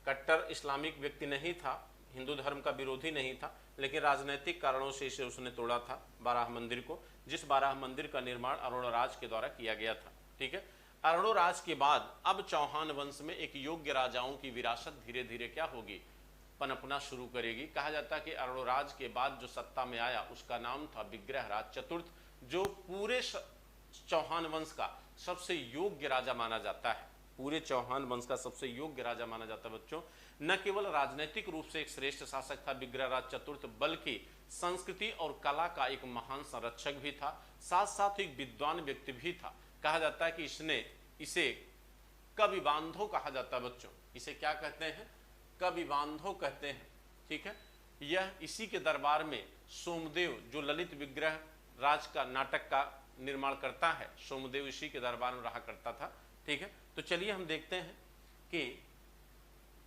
कट्टर इस्लामिक व्यक्ति नहीं था, हिंदू धर्म का विरोधी नहीं था, लेकिन राजनीतिक कारणों से इसे उसने तोड़ा था बाराह मंदिर को, जिस बाराह मंदिर का निर्माण अरुणराज के द्वारा किया गया था। ठीक है, अरुणराज के बाद अब चौहान वंश में एक योग्य राजाओं की विरासत धीरे धीरे क्या होगी, पनपना शुरू करेगी। कहा जाता है कि अरुणराज के बाद जो सत्ता में आया उसका नाम था विग्रहराज चतुर्थ, जो पूरे चौहान वंश का सबसे योग्य राजा माना जाता है, पूरे चौहान वंश का सबसे योग्य राजा माना जाता है बच्चों। न केवल राजनीतिक रूप से एक श्रेष्ठ शासक था विग्रहराज चतुर्थ, बल्कि संस्कृति और कला का एक महान संरक्षक भी था, साथ साथ एक विद्वान व्यक्ति भी था। कहा जाता है कि इसे कवि बांधो कहा जाता है बच्चों, इसे क्या कहते हैं, कवि बांधो कहते हैं। ठीक है, यह इसी के दरबार में सोमदेव, जो ललित विग्रह राज का नाटक का निर्माण करता है, सोमदेव इसी के दरबार में रहा करता था। ठीक है, तो चलिए हम देखते हैं कि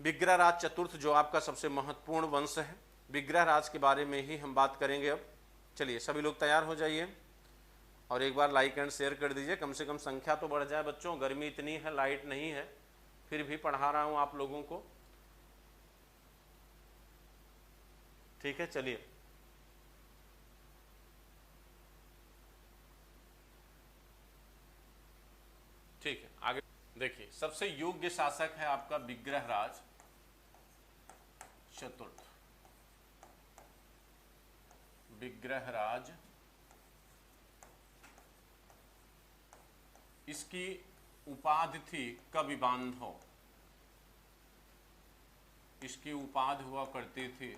विग्रहराज चतुर्थ जो आपका सबसे महत्वपूर्ण वंश है, विग्रहराज के बारे में ही हम बात करेंगे अब। चलिए सभी लोग तैयार हो जाइए और एक बार लाइक एंड शेयर कर दीजिए, कम से कम संख्या तो बढ़ जाए बच्चों। गर्मी इतनी है, लाइट नहीं है, फिर भी पढ़ा रहा हूं आप लोगों को। ठीक है, चलिए ठीक है, आगे देखिए। सबसे योग्य शासक है आपका विग्रहराज चतुर्थ। विग्रहराज, इसकी उपाधि थी कवि बांधव, इसकी उपाधि हुआ करती थी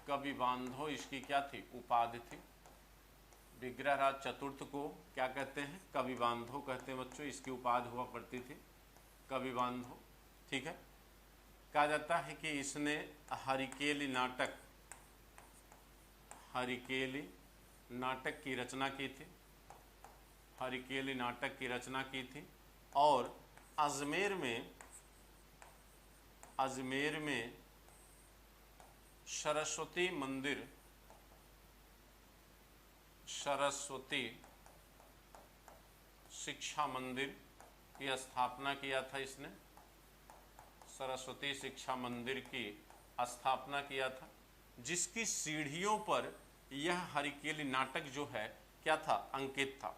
कवि बांधव, इसकी क्या थी, उपाधि थी। विग्रहराज चतुर्थ को क्या कहते हैं, कवि बांधव कहते हैं बच्चों, इसकी उपाधि हुआ करती थी कवि बांधव। ठीक है, कहा जाता है कि इसने हरिकेली नाटक की रचना की थी, हरिकेली नाटक की रचना की थी। और अजमेर में सरस्वती मंदिर, सरस्वती शिक्षा मंदिर की स्थापना किया था इसने, सरस्वती शिक्षा मंदिर की स्थापना किया था, जिसकी सीढ़ियों पर यह हरिकेली नाटक जो है क्या था, अंकित था।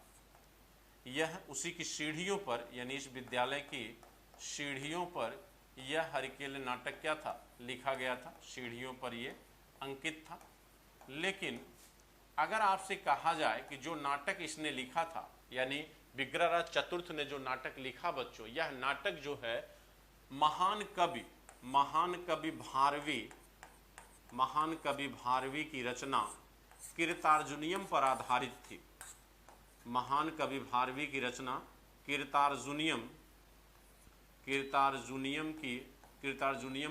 यह उसी की सीढ़ियों पर, यानी इस विद्यालय की सीढ़ियों पर यह हरिकेली नाटक क्या था, लिखा गया था, सीढ़ियों पर यह अंकित था। लेकिन अगर आपसे कहा जाए कि जो नाटक इसने लिखा था, यानी विग्रहराज चतुर्थ ने जो नाटक लिखा बच्चों, यह नाटक जो है महान कवि भारवी की रचना कीर्तार्जुनियम पर आधारित थी। महान कवि भारवी की रचना कीर्तार्जुनियम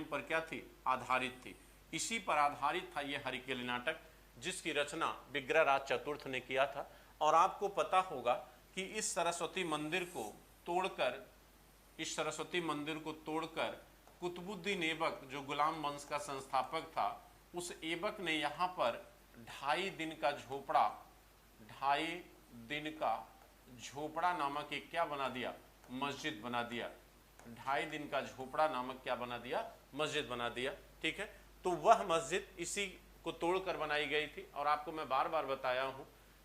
पर क्या थी, आधारित थी। इसी पर आधारित था यह हरिकेली नाटक, जिसकी रचना विग्रहराज चतुर्थ ने किया था। और आपको पता होगा कि इस सरस्वती मंदिर को तोड़कर कुतुबुद्दीन ऐबक, जो गुलाम वंश का संस्थापक था, उस ऐबक ने यहाँ पर 2.5 दिन का झोपड़ा नामक एक क्या बना दिया, मस्जिद बना दिया। 2.5 दिन का झोपड़ा नामक क्या बना दिया, मस्जिद बना दिया। ठीक है, तो वह मस्जिद इसी को तोड़कर बनाई गई थी। और आपको मैं बार बार बताया हूं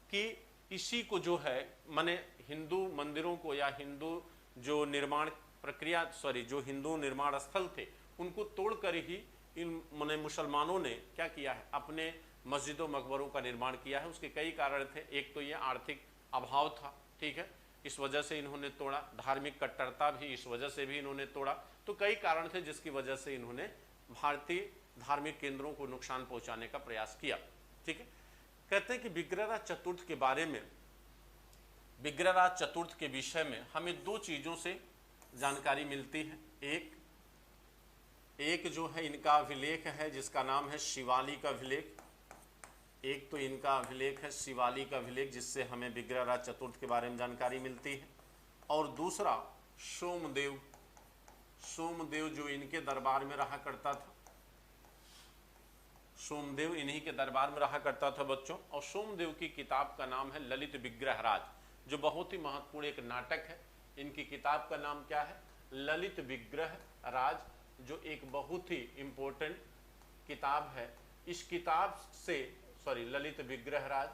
कि इसी को जो है, माने हिंदू मंदिरों को या हिंदू जो निर्माण प्रक्रिया जो हिंदू निर्माण स्थल थे उनको तोड़कर ही इन माने मुसलमानों ने क्या किया है, अपने मस्जिदों मकबरों का निर्माण किया है। उसके कई कारण थे, एक तो ये आर्थिक अभाव था, ठीक है, इस वजह से इन्होंने तोड़ा, धार्मिक कट्टरता भी इस वजह से भी इन्होंने तोड़ा। तो कई कारण थे जिसकी वजह से इन्होंने भारतीय धार्मिक केंद्रों को नुकसान पहुंचाने का प्रयास किया, ठीक है। कहते हैं कि विग्रहराज चतुर्थ के बारे में, विग्रहराज चतुर्थ के विषय में हमें दो चीज़ों से जानकारी मिलती है। एक जो है इनका अभिलेख है जिसका नाम है शिवालिक का अभिलेख। एक तो इनका अभिलेख है शिवालिक का अभिलेख जिससे हमें विग्रहराज चतुर्थ के बारे में जानकारी मिलती है। और दूसरा सोमदेव, सोमदेव जो इनके दरबार में रहा करता था, सोमदेव इन्हीं के दरबार में रहा करता था बच्चों। और सोमदेव की किताब का नाम है ललित विग्रहराज, जो बहुत ही महत्वपूर्ण एक नाटक है। इनकी किताब का नाम क्या है, ललित विग्रहराज, जो एक बहुत ही इम्पोर्टेंट किताब है। इस किताब से ललित विग्रहराज,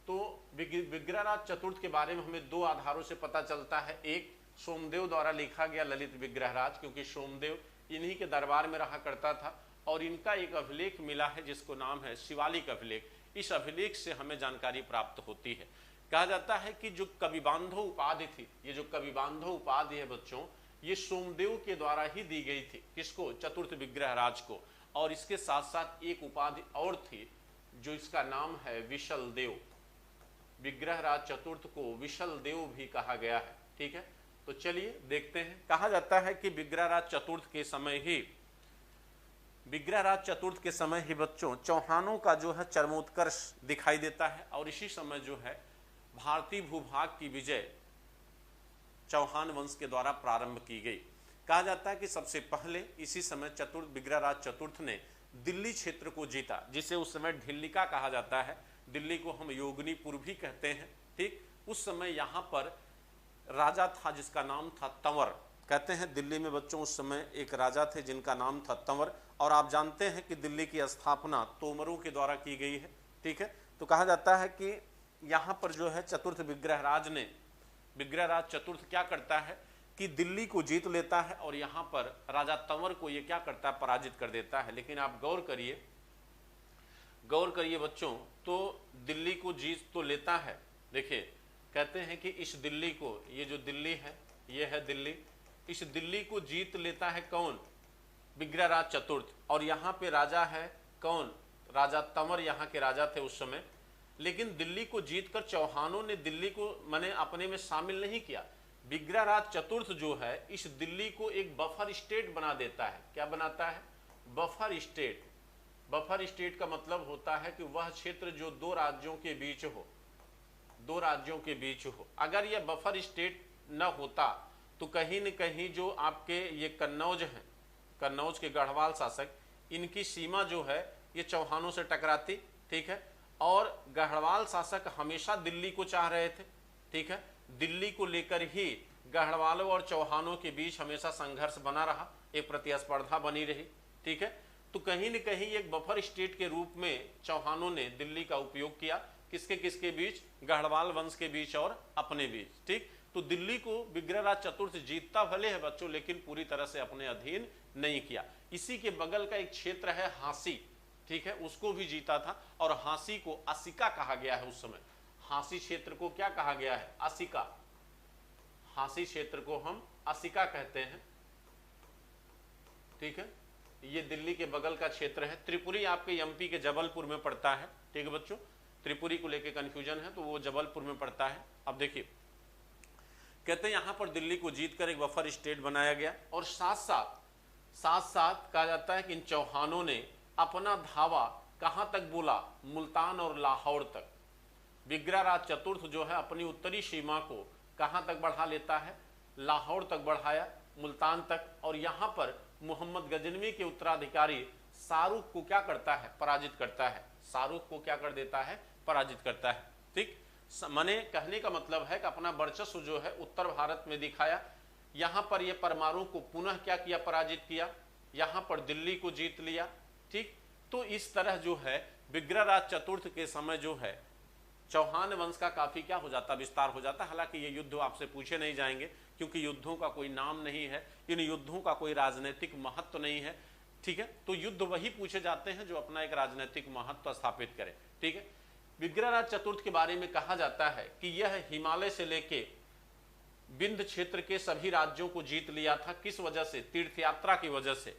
तो विग्रहराज चतुर्थ के बारे में हमें दो आधारों से पता चलता है। एक, सोमदेव द्वारा लिखा गया ललित विग्रहराज, क्योंकि सोमदेव इन्हीं के दरबार में रहा करता था। और इनका एक अभिलेख मिला है जिसको नाम है शिवालिक अभिलेख। इस अभिलेख से हमें जानकारी प्राप्त होती है। कहा जाता है कि जो कविबांधव उपाधि थी, ये जो कविबांधव उपाधि है बच्चों, ये सोमदेव के द्वारा ही दी गई थी। किसको, चतुर्थ विग्रहराज को। और इसके साथ साथ एक उपाधि और थी जो इसका नाम है विशल देव। विग्रहराज चतुर्थ को विशल देव भी कहा गया है, ठीक है। तो चलिए देखते हैं। कहा जाता है कि विग्रहराज चतुर्थ के समय ही, विग्रहराज चतुर्थ के समय ही बच्चों चौहानों का जो है चरमोत्कर्ष दिखाई देता है। और इसी समय जो है भारतीय भूभाग की विजय चौहान वंश के द्वारा प्रारंभ की गई। कहा जाता है कि सबसे पहले इसी समय विग्रहराज चतुर्थ ने दिल्ली क्षेत्र को जीता, जिसे उस समय ढिल्लिका कहा जाता है। दिल्ली को हम योगिनीपुर भी कहते हैं, ठीक। उस समय यहाँ पर राजा था जिसका नाम था तंवर। कहते हैं दिल्ली में बच्चों उस समय एक राजा थे जिनका नाम था तंवर। और आप जानते हैं कि दिल्ली की स्थापना तोमरों के द्वारा की गई है, ठीक है। तो कहा जाता है कि यहाँ पर जो है चतुर्थ विग्रहराज चतुर्थ क्या करता है कि दिल्ली को जीत लेता है और यहाँ पर राजा तंवर को ये क्या करता है, पराजित कर देता है। लेकिन आप गौर करिए बच्चों, तो दिल्ली को जीत तो लेता है। देखिए कहते हैं कि इस दिल्ली को, ये जो दिल्ली है ये है दिल्ली, इस दिल्ली को जीत लेता है कौन, विग्रहराज चतुर्थ। और यहाँ पे राजा है कौन, राजा तंवर यहाँ के राजा थे उस समय। लेकिन दिल्ली को जीतकर चौहानों ने दिल्ली को माने अपने में शामिल नहीं किया। विग्रहराज चतुर्थ जो है इस दिल्ली को एक बफर स्टेट बना देता है। क्या बनाता है, बफर स्टेट। बफर स्टेट का मतलब होता है कि वह क्षेत्र जो दो राज्यों के बीच हो, दो राज्यों के बीच हो। अगर यह बफर स्टेट न होता तो कहीं न कहीं जो आपके ये कन्नौज हैं, कन्नौज के गढ़वाल शासक, इनकी सीमा जो है ये चौहानों से टकराती, ठीक है। और गढ़वाल शासक हमेशा दिल्ली को चाह रहे थे, ठीक है। दिल्ली को लेकर ही गढ़वालों और चौहानों के बीच हमेशा संघर्ष बना रहा, एक प्रतिस्पर्धा बनी रही, ठीक है। तो कहीं न कहीं एक बफर स्टेट के रूप में चौहानों ने दिल्ली का उपयोग किया, किसके किसके बीच, गढ़वाल वंश के बीच और अपने बीच, ठीक। तो दिल्ली को विग्रहराज चतुर्थ जीतता भले है बच्चों, लेकिन पूरी तरह से अपने अधीन नहीं किया। इसी के बगल का एक क्षेत्र है हांसी, ठीक है, उसको भी जीता था। और हांसी को असिका कहा गया है उस समय। हांसी क्षेत्र को क्या कहा गया है, असिका। हांसी क्षेत्र को हम असिका कहते हैं, ठीक है। ये दिल्ली के बगल का क्षेत्र है। त्रिपुरी आपके एमपी के जबलपुर में पड़ता है, ठीक है बच्चों। त्रिपुरी को लेके कंफ्यूजन है तो वो जबलपुर में पड़ता है। अब देखिए कहते हैं यहाँ पर दिल्ली को जीतकर एक बफर स्टेट बनाया गया। और साथ साथ कहा जाता है कि इन चौहानों ने अपना धावा कहाँ तक बोला, मुल्तान और लाहौर तक। विग्रहराज चतुर्थ जो है अपनी उत्तरी सीमा को कहाँ तक बढ़ा लेता है, लाहौर तक बढ़ाया, मुल्तान तक। और यहाँ पर मोहम्मद गजनवी के उत्तराधिकारी शाहरुख को क्या करता है, पराजित करता है। शाहरुख को क्या कर देता है, पराजित करता है, ठीक। माने कहने का मतलब है कि अपना वर्चस्व जो है उत्तर भारत में दिखाया। यहाँ पर ये परमाणु को पुनः क्या किया, पराजित किया। यहाँ पर दिल्ली को जीत लिया, ठीक। तो इस तरह जो है विग्रहराज चतुर्थ के समय जो है चौहान वंश का काफी क्या हो जाता, विस्तार हो जाता। हालांकि ये युद्ध आपसे पूछे नहीं जाएंगे क्योंकि युद्धों का कोई नाम नहीं है, इन युद्धों का कोई राजनीतिक महत्व नहीं है, ठीक है। तो युद्ध वही पूछे जाते हैं जो अपना एक राजनीतिक महत्व स्थापित करें, ठीक है। विग्रहराज चतुर्थ के बारे में कहा जाता है कि यह हिमालय से लेके विंध्य क्षेत्र के सभी राज्यों को जीत लिया था। किस वजह से? तीर्थ यात्रा की वजह से।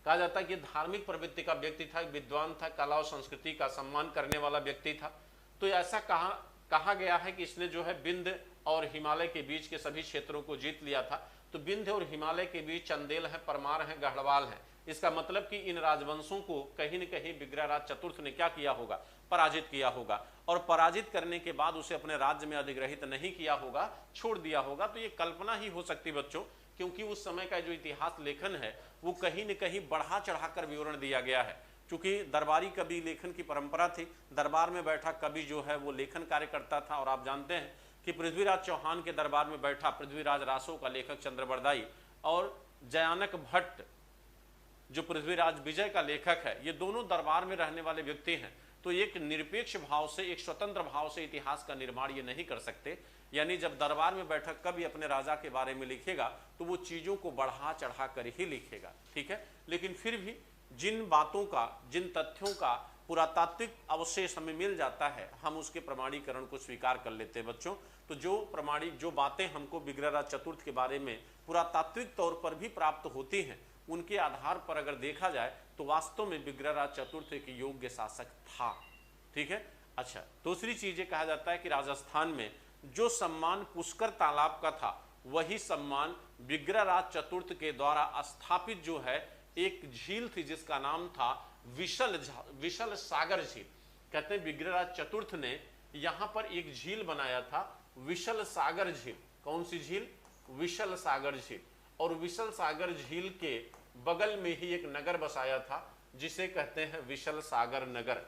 कहा जाता है कि धार्मिक प्रवृत्ति का व्यक्ति था, विद्वान था, कला और संस्कृति का सम्मान करने वाला व्यक्ति था। तो ऐसा कहा गया है कि इसने जो है विंध्य और हिमालय के बीच के सभी क्षेत्रों को जीत लिया था। तो विंध्य और हिमालय के बीच चंदेल है, परमार है, गढ़वाल है। इसका मतलब कि इन राजवंशों को कहीं न कहीं विग्रहराज चतुर्थ ने क्या किया होगा? पराजित किया होगा। और पराजित करने के बाद उसे अपने राज्य में अधिग्रहित नहीं किया होगा, छोड़ दिया होगा। तो ये कल्पना ही हो सकती बच्चों, क्योंकि उस समय का जो इतिहास लेखन है वो कहीं न कहीं बढ़ा चढ़ाकर विवरण दिया गया है। क्योंकि दरबारी कवि लेखन की परंपरा थी, दरबार में बैठा कवि जो है वो लेखन कार्य करता था। और आप जानते हैं कि पृथ्वीराज चौहान के दरबार में बैठा पृथ्वीराज रासो का लेखक चंद्रबरदाई और जयानक भट्ट जो पृथ्वीराज विजय का लेखक है, ये दोनों दरबार में रहने वाले व्यक्ति हैं। तो एक निरपेक्ष भाव से, एक स्वतंत्र भाव से इतिहास का निर्माण ये नहीं कर सकते। यानी जब दरबार में बैठक कवि अपने राजा के बारे में लिखेगा तो वो चीजों को बढ़ा चढ़ा कर ही लिखेगा, ठीक है। लेकिन फिर भी जिन बातों का, जिन तथ्यों का पुरातात्विक अवशेष हमें मिल जाता है, हम उसके प्रमाणीकरण को स्वीकार कर लेते हैं बच्चों। तो जो बातें हमको विग्रहराज चतुर्थ के बारे में पुरातात्विक तौर पर भी प्राप्त होती हैं, उनके आधार पर अगर देखा जाए तो वास्तव में विग्रहराज चतुर्थ एक योग्य शासक था, ठीक है। अच्छा, दूसरी चीज ये कहा जाता है कि राजस्थान में जो सम्मान पुष्कर तालाब का था, वही सम्मान विग्रहराज चतुर्थ के द्वारा स्थापित जो है एक झील थी जिसका नाम था विशल सागर झील। कहते हैं विग्रहराज चतुर्थ ने यहां पर एक झील बनाया था, विशल सागर झील। कौन सी झील? विशल सागर झील। और विशल सागर झील के बगल में ही एक नगर बसाया था जिसे कहते हैं विशल सागर नगर।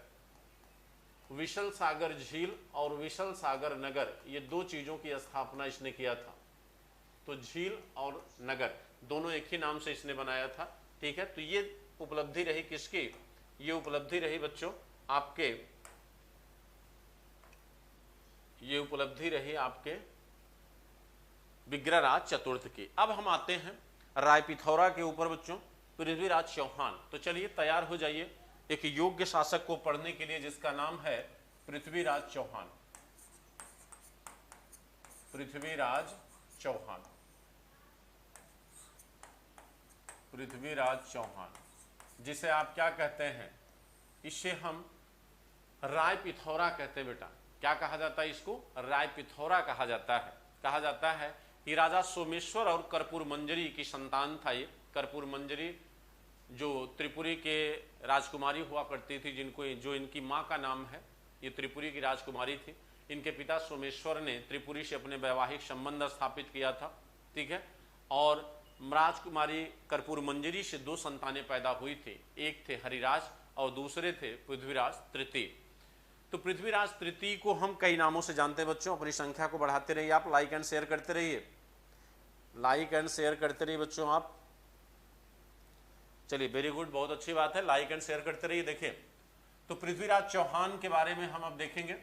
विशल सागर झील और विशल सागर नगर, ये दो चीजों की स्थापना इसने किया था। तो झील और नगर दोनों एक ही नाम से इसने बनाया था, ठीक है। तो ये उपलब्धि रही किसकी? ये उपलब्धि रही बच्चों आपके, ये उपलब्धि रही आपके विग्रहराज चतुर्थ की। अब हम आते हैं राय पिथौरा के ऊपर बच्चों, पृथ्वीराज चौहान। तो चलिए तैयार हो जाइए एक योग्य शासक को पढ़ने के लिए जिसका नाम है पृथ्वीराज चौहान। पृथ्वीराज चौहान, पृथ्वीराज चौहान, जिसे आप क्या कहते हैं? इसे हम राय पिथौरा कहते हैं बेटा। क्या कहा जाता है इसको? राय पिथौरा कहा जाता है। कहा जाता है कि राजा सोमेश्वर और कर्पूर मंजरी की संतान था ये। कर्पूर मंजरी जो त्रिपुरी के राजकुमारी हुआ करती थी, जो इनकी माँ का नाम है, ये त्रिपुरी की राजकुमारी थी। इनके पिता सोमेश्वर ने त्रिपुरी से अपने वैवाहिक संबंध स्थापित किया था, ठीक है। और राजकुमारी कर्पूर मंजरी से दो संतानें पैदा हुई थी, एक थे हरिराज और दूसरे थे पृथ्वीराज तृतीय। तो पृथ्वीराज तृतीय को हम कई नामों से जानते हैं बच्चों। अपनी संख्या को बढ़ाते रहिए, आप लाइक एंड शेयर करते रहिए, लाइक एंड शेयर करते रहिए बच्चों आप। चलिए, वेरी गुड, बहुत अच्छी बात है, लाइक एंड शेयर करते रहिए। देखिए, तो पृथ्वीराज चौहान के बारे में हम अब देखेंगे।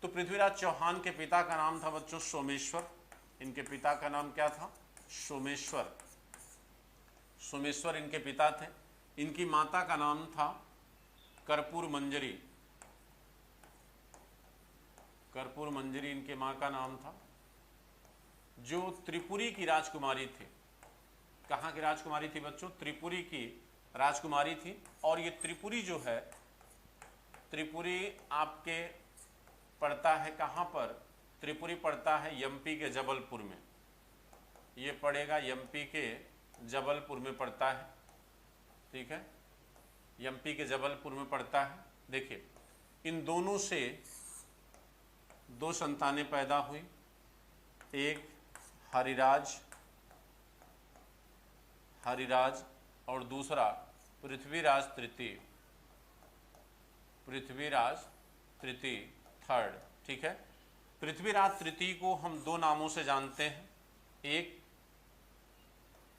तो पृथ्वीराज चौहान के पिता का नाम था बच्चों सोमेश्वर। इनके पिता का नाम क्या था? सोमेश्वर। सोमेश्वर इनके पिता थे। इनकी माता का नाम था कर्पूर मंजरी। कर्पूर मंजरी इनके मां का नाम था, जो त्रिपुरी की राजकुमारी थी। कहाँ की राजकुमारी थी बच्चों? त्रिपुरी की राजकुमारी थी। और ये त्रिपुरी जो है, त्रिपुरी आपके पड़ता है कहाँ पर? त्रिपुरी पड़ता है एमपी के जबलपुर में। ये पड़ेगा एमपी के जबलपुर में पड़ता है, ठीक है, एमपी के जबलपुर में पड़ता है। देखिए, इन दोनों से दो संतानें पैदा हुई, एक हरिराज और दूसरा पृथ्वीराज तृतीय। पृथ्वीराज तृतीय थर्ड, ठीक है। पृथ्वीराज तृतीय को हम दो नामों से जानते हैं, एक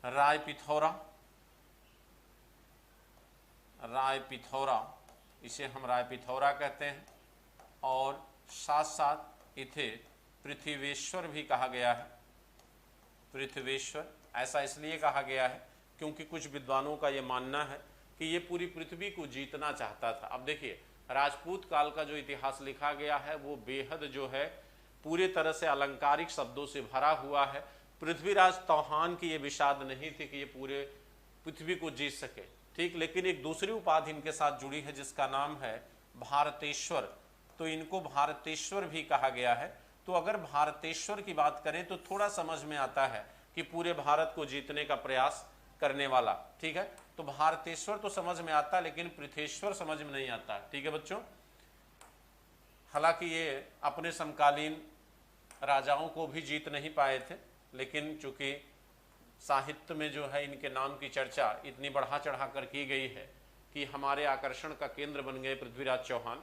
राय पिथौरा, राय पिथौरा, इसे हम राय पिथौरा कहते हैं, और साथ साथ इथे पृथ्वीश्वर भी कहा गया है। पृथ्वीश्वर ऐसा इसलिए कहा गया है क्योंकि कुछ विद्वानों का ये मानना है कि ये पूरी पृथ्वी को जीतना चाहता था। अब देखिए, राजपूत काल का जो इतिहास लिखा गया है वो बेहद जो है पूरे तरह से अलंकारिक शब्दों से भरा हुआ है। पृथ्वीराज चौहान की ये विषाद नहीं थी कि ये पूरे पृथ्वी को जीत सके, ठीक, लेकिन एक दूसरी उपाधि इनके साथ जुड़ी है जिसका नाम है भारतेश्वर, तो इनको भारतेश्वर भी कहा गया है। तो अगर भारतेश्वर की बात करें तो थोड़ा समझ में आता है कि पूरे भारत को जीतने का प्रयास करने वाला, ठीक है। तो भारतेश्वर तो समझ में आता है लेकिन पृथेश्वर समझ में नहीं आता, ठीक है बच्चों। हालांकि ये अपने समकालीन राजाओं को भी जीत नहीं पाए थे, लेकिन चूंकि साहित्य में जो है इनके नाम की चर्चा इतनी बढ़ा चढ़ा कर की गई है कि हमारे आकर्षण का केंद्र बन गए पृथ्वीराज चौहान,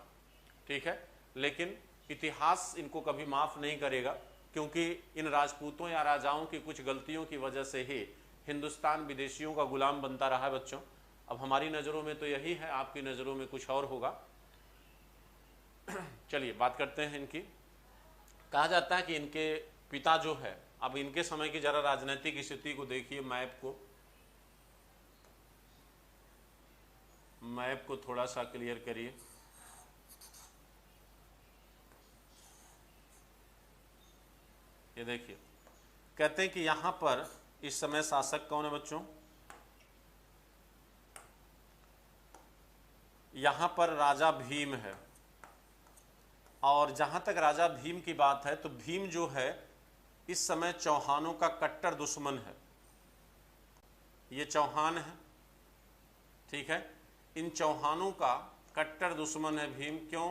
ठीक है। लेकिन इतिहास इनको कभी माफ़ नहीं करेगा क्योंकि इन राजपूतों या राजाओं की कुछ गलतियों की वजह से ही हिंदुस्तान विदेशियों का गुलाम बनता रहा है बच्चों। अब हमारी नज़रों में तो यही है, आपकी नज़रों में कुछ और होगा। चलिए बात करते हैं इनकी। कहा जाता है कि इनके पिता जो है, अब इनके समय की जरा राजनीतिक स्थिति को देखिए, मैप को थोड़ा सा क्लियर करिए। ये देखिए, कहते हैं कि यहां पर इस समय शासक कौन है बच्चों? यहां पर राजा भीम है, और जहां तक राजा भीम की बात है तो भीम जो है इस समय चौहानों का कट्टर दुश्मन है। ये चौहान है, ठीक है, इन चौहानों का कट्टर दुश्मन है भीम। क्यों?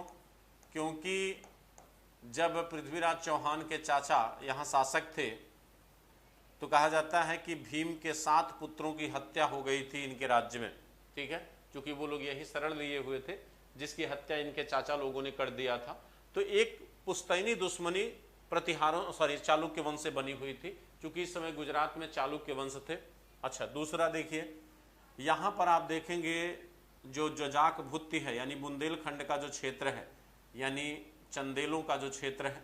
क्योंकि जब पृथ्वीराज चौहान के चाचा यहाँ शासक थे तो कहा जाता है कि भीम के 7 पुत्रों की हत्या हो गई थी इनके राज्य में, ठीक है, क्योंकि वो लोग यही शरण लिए हुए थे जिसकी हत्या इनके चाचा लोगों ने कर दिया था। तो एक पुश्तैनी दुश्मनी चालुक्य वंश से बनी हुई थी, क्योंकि इस समय गुजरात में चालुक्य वंश थे। अच्छा, दूसरा देखिए, यहाँ पर आप देखेंगे जो जजाक भुत्ति है यानी बुंदेलखंड का जो क्षेत्र है, यानी चंदेलों का जो क्षेत्र है,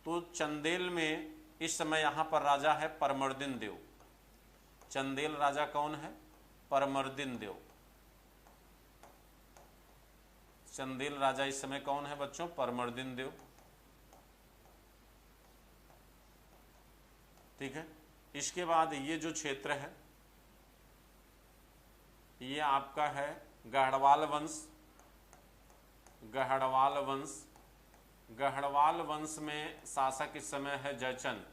तो चंदेल में इस समय यहाँ पर राजा है परमर्दिन देव। चंदेल राजा कौन है? परमर्दिन देव। चंदेल राजा इस समय कौन है बच्चों? परमर्दिन देव, ठीक है। इसके बाद ये जो क्षेत्र है ये आपका है गढ़वाल वंश। गढ़वाल वंश, गढ़वाल वंश में शासक इस समय है जयचंद।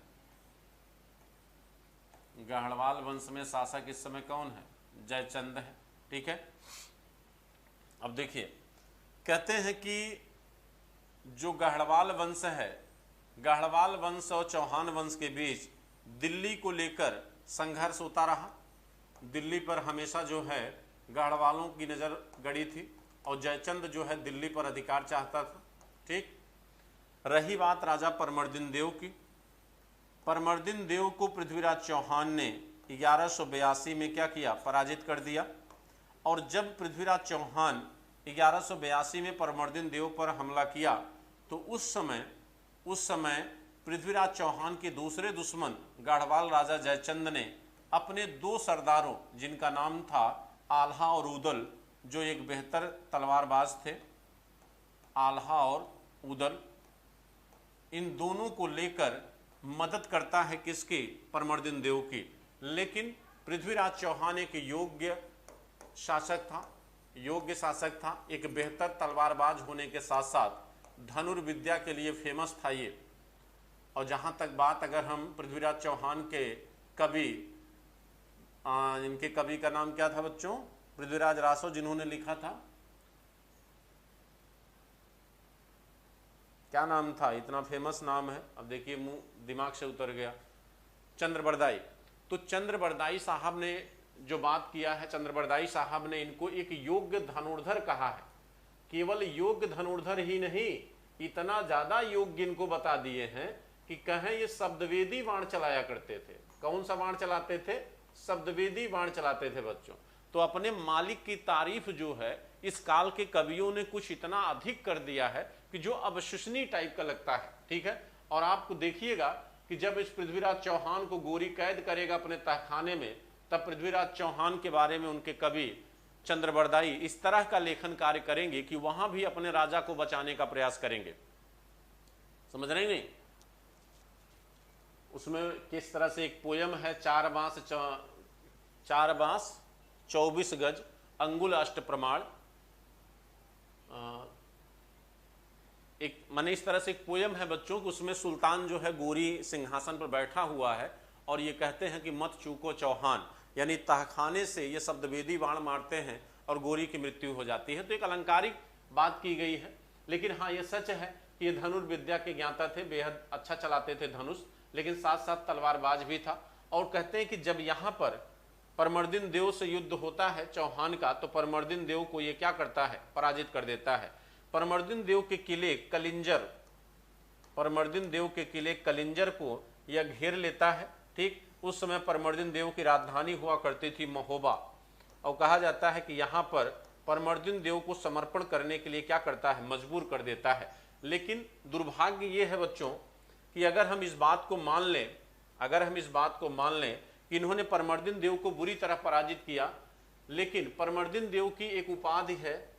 गढ़वाल वंश में शासक इस समय कौन है? जयचंद है, ठीक है। अब देखिए, कहते हैं कि जो गढ़वाल वंश है, गढ़वाल वंश और चौहान वंश के बीच दिल्ली को लेकर संघर्ष होता रहा। दिल्ली पर हमेशा जो है गढ़वालों की नज़र गड़ी थी और जयचंद जो है दिल्ली पर अधिकार चाहता था, ठीक। रही बात राजा परमर्दिन देव की, परमर्दिन देव को पृथ्वीराज चौहान ने 1182 में क्या किया? पराजित कर दिया। और जब पृथ्वीराज चौहान 1182 में परमर्दिन देव पर हमला किया तो उस समय पृथ्वीराज चौहान के दूसरे दुश्मन गढ़वाल राजा जयचंद ने अपने 2 सरदारों, जिनका नाम था आल्हा और उदल, जो एक बेहतर तलवारबाज थे, आल्हा और उदल, इन दोनों को लेकर मदद करता है किसकी? परमर्दिन देव की। लेकिन पृथ्वीराज चौहान एक योग्य शासक था, एक बेहतर तलवारबाज होने के साथ साथ धनुर्विद्या के लिए फेमस था ये। और जहाँ तक बात, अगर हम पृथ्वीराज चौहान के कवि, इनके कवि का नाम क्या था बच्चों? पृथ्वीराज रासो, जिन्होंने लिखा था, क्या नाम था? इतना फेमस नाम है, अब देखिए मुंह दिमाग से उतर गया। चंद्रबरदाई। तो चंद्रबरदाई साहब ने जो बात किया है, चंद्रबरदाई साहब ने इनको एक योग्य धनुर्धर कहा है। केवल योग्य धनुर्धर ही नहीं, इतना ज्यादा योग्य इनको बता दिए हैं कि कहें ये शब्दवेदी बाण चलाया करते थे। कौन सा बाण चलाते थे? शब्दवेदी बाण चलाते थे बच्चों। तो अपने मालिक की तारीफ जो है इस काल के कवियों ने कुछ इतना अधिक कर दिया है कि जो अविश्वसनीय टाइप का लगता है, ठीक है। और आपको देखिएगा कि जब इस पृथ्वीराज चौहान को गोरी कैद करेगा अपने तहखाने में, तब पृथ्वीराज चौहान के बारे में उनके कवि चंद्रबरदाई इस तरह का लेखन कार्य करेंगे कि वहां भी अपने राजा को बचाने का प्रयास करेंगे। समझ रहे नहीं? उसमें किस तरह से एक पोयम है, 4 बांस 24 गज अंगुल अष्ट प्रमाण, एक माने इस तरह से एक पोयम है बच्चों कि उसमें सुल्तान जो है गोरी सिंहासन पर बैठा हुआ है और ये कहते हैं कि मत चूको चौहान, यानी तहखाने से ये शब्दवेदी बाण मारते हैं और गोरी की मृत्यु हो जाती है। तो एक अलंकारिक बात की गई है, लेकिन हाँ ये सच है कि ये धनुर्विद्या के ज्ञाता थे, बेहद अच्छा चलाते थे धनुष, लेकिन साथ साथ तलवारबाज भी था। और कहते हैं कि जब यहाँ पर परमर्दिन देव से युद्ध होता है चौहान का, तो परमर्दिन देव को ये क्या करता है, पराजित कर देता है। परमर्दिन देव के किले कलिंजर, परमर्दिन देव के किले कलिंजर को यह घेर लेता है, ठीक। उस समय परमर्दिन देव की राजधानी हुआ करती थी महोबा, और कहा जाता है कि यहाँ पर परमर्दिन देव को समर्पण करने के लिए क्या करता है, मजबूर कर देता है। लेकिन दुर्भाग्य ये है बच्चों कि अगर हम इस बात को मान लें, अगर हम इस बात को मान लें कि इन्होंने परमर्दिन देव को बुरी तरह पराजित किया, लेकिन परमर्दिन देव की एक उपाधि है,